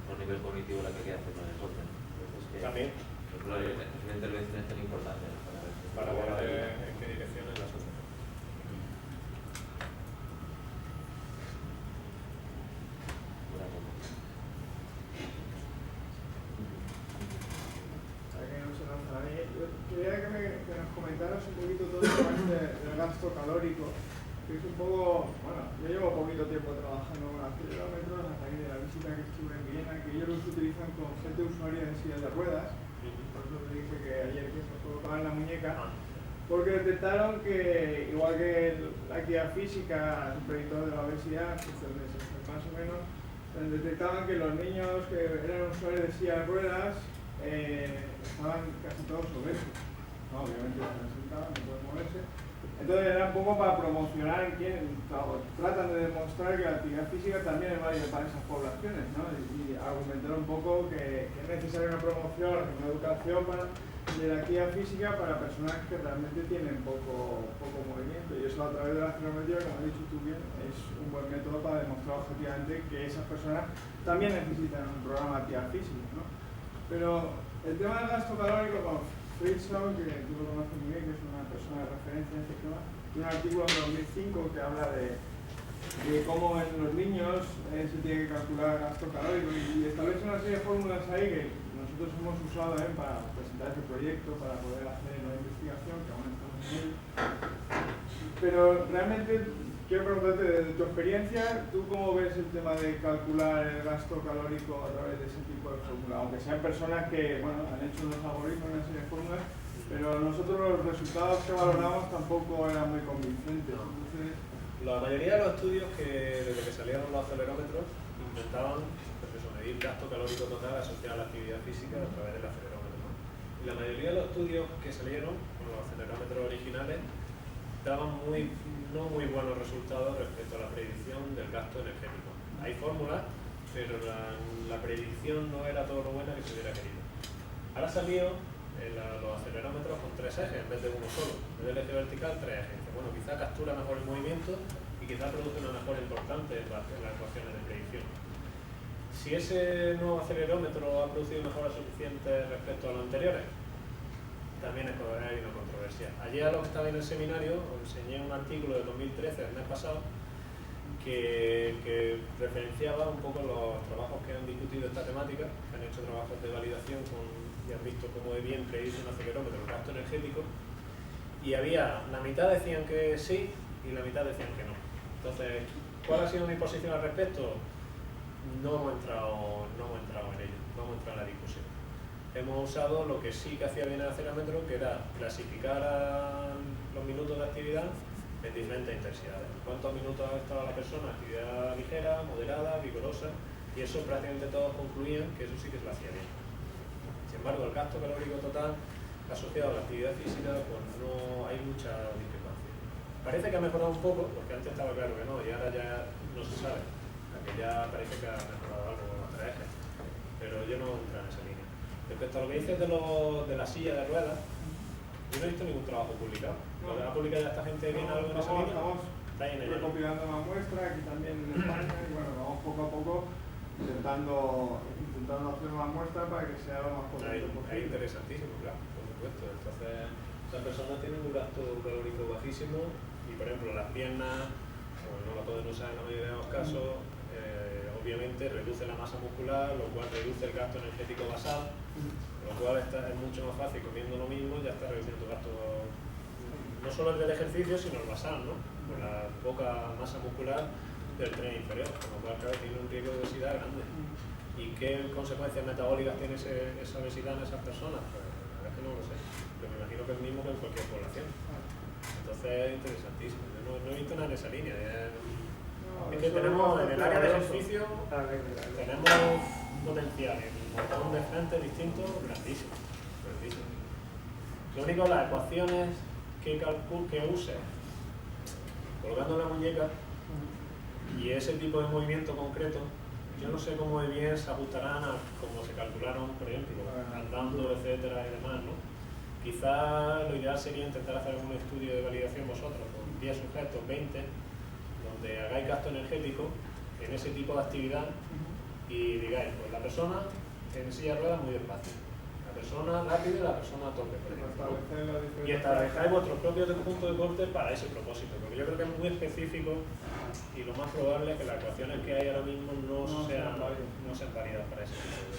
A nivel cognitivo la que hay que hacer más deporte. También. La intervención es tan importante para ver en qué dirección es la sociedad. Quería que nos comentaras un poquito todo el tema del gasto calórico, que es un poco, bueno, yo llevo poquito tiempo trabajando con acelerómetros a raíz de la visita que estuve en Viena, que ellos los utilizan con gente usuaria de sillas de ruedas, por eso te dije que ayer que se colocaban en la muñeca, porque detectaron que, igual que la actividad física, el predictor de la obesidad, que es el de más o menos, detectaban que los niños que eran usuarios de sillas de ruedas estaban casi todos obesos. No, obviamente están sentados, no pueden moverse. Entonces era un poco para promocionar tratan de demostrar que la actividad física también es válida para esas poblaciones, ¿no? Y argumentar un poco que es necesaria una promoción, una educación de la actividad física para personas que realmente tienen poco movimiento. Y eso a través de la acelerometría, como has dicho tú bien, es un buen método para demostrar objetivamente que esas personas también necesitan un programa de actividad física, ¿no? Pero el tema del gasto calórico, con Friedson, que tú lo conoces muy bien, que es una persona de referencia en este tema, tiene un artículo de 2005 que habla de cómo en los niños se tiene que calcular el gasto calórico y establece una serie de fórmulas ahí que nosotros hemos usado para presentar este proyecto, para poder hacer la investigación, que aún estamos en ello. Pero realmente quiero preguntarte, desde tu experiencia, ¿tú cómo ves el tema de calcular el gasto calórico a través de ese tipo de fórmula? Aunque sean personas que han hecho unos algoritmos, una serie de fórmulas, pero nosotros los resultados que valoramos tampoco eran muy convincentes. Entonces, la mayoría de los estudios desde que salieron los acelerómetros intentaban medir gasto calórico total asociado a la actividad física a través del acelerómetro. Y la mayoría de los estudios que salieron con los acelerómetros originales daban no muy buenos resultados respecto a la predicción del gasto energético. Hay fórmulas, pero la predicción no era todo lo buena que se hubiera querido. Ahora salió los acelerómetros con 3 ejes en vez de uno solo. En vez del eje vertical, 3 ejes. Bueno, quizá captura mejor el movimiento y quizá produce una mejora importante en las ecuaciones de predicción. Si ese nuevo acelerómetro ha producido mejoras suficientes respecto a los anteriores, también hay una controversia. Ayer a los que estaban en el seminario os enseñé un artículo del 2013, el mes pasado, que referenciaba un poco los trabajos que han discutido esta temática, que han hecho trabajos de validación y han visto cómo de bien predice un acelerómetro el gasto energético, y la mitad decían que sí y la mitad decían que no. Entonces, ¿cuál ha sido mi posición al respecto? No hemos entrado en ello, no hemos entrado en la discusión. Hemos usado lo que sí que hacía bien el acelerómetro, que era clasificar los minutos de actividad en diferentes intensidades. ¿Cuántos minutos ha estado la persona? Actividad ligera, moderada, vigorosa, y eso prácticamente todos concluían que eso sí que se lo hacía bien. Sin embargo, el gasto calórico total asociado a la actividad física, pues no hay mucha discrepancia. Parece que ha mejorado un poco, porque antes estaba claro que no, y ahora ya no se sabe. Que ya parece que ha mejorado algo con los 3 ejes, pero yo no entro en esa línea. Respecto a lo que dices de la silla de ruedas, yo no he visto ningún trabajo publicado. ¿Lo que ha publicado ya esta gente viene algo en esa línea? Estamos recopilando una muestra aquí también en España y bueno, vamos poco a poco intentando hacer una muestra para que sea lo más potente posible. Es interesantísimo, claro, por supuesto. Entonces, esas personas tienen un gasto calórico bajísimo y, por ejemplo, las piernas no la pueden usar en la mayoría de los casos. Obviamente reduce la masa muscular, lo cual reduce el gasto energético basal, lo cual es mucho más fácil comiendo lo mismo, ya está reduciendo el gasto, no solo el del ejercicio, sino el basal, ¿no? Con la poca masa muscular del tren inferior, con lo cual, claro, tiene un riesgo de obesidad grande. ¿Y qué consecuencias metabólicas tiene esa obesidad en esas personas? Pues la verdad es que no lo sé, pero me imagino que es el mismo que en cualquier población. Entonces es interesantísimo, yo no he visto nada en esa línea. Es que tenemos en el área de ejercicio, tenemos un potencial en un montón de frentes distintos grandísimo. Lo único, las ecuaciones que use colgando la muñeca y ese tipo de movimiento concreto, yo no sé cómo de bien se ajustarán a cómo se calcularon, por ejemplo, andando, etcétera y demás, ¿no? Quizás lo ideal sería intentar hacer un estudio de validación vosotros, con 10 sujetos, 20, donde hagáis gasto energético en ese tipo de actividad y digáis, pues la persona en silla de ruedas muy despacio, la persona rápida y la persona a tope, por ejemplo. Y establezcáis vuestros propios puntos de corte para ese propósito, porque yo creo que es muy específico y lo más probable es que las ecuaciones que hay ahora mismo no sean válidas para ese tipo de...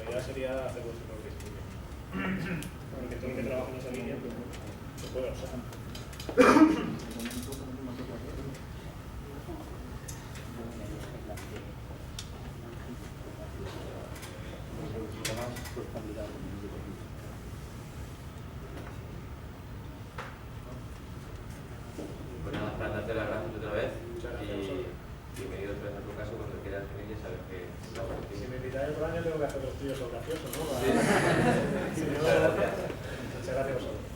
La idea sería hacer vuestro propio estudio. Porque todo el que trabaja en esa línea se puede usar. Pues nada, para darte las gracias otra vez. Muchas gracias a vosotros. Y bienvenido otra vez a tu caso cuando quieras venir, ya sabes que la Si me invitáis el otro año tengo que hacer los estudios graciosos, ¿no? Sí. Si no, muchas gracias a vosotros.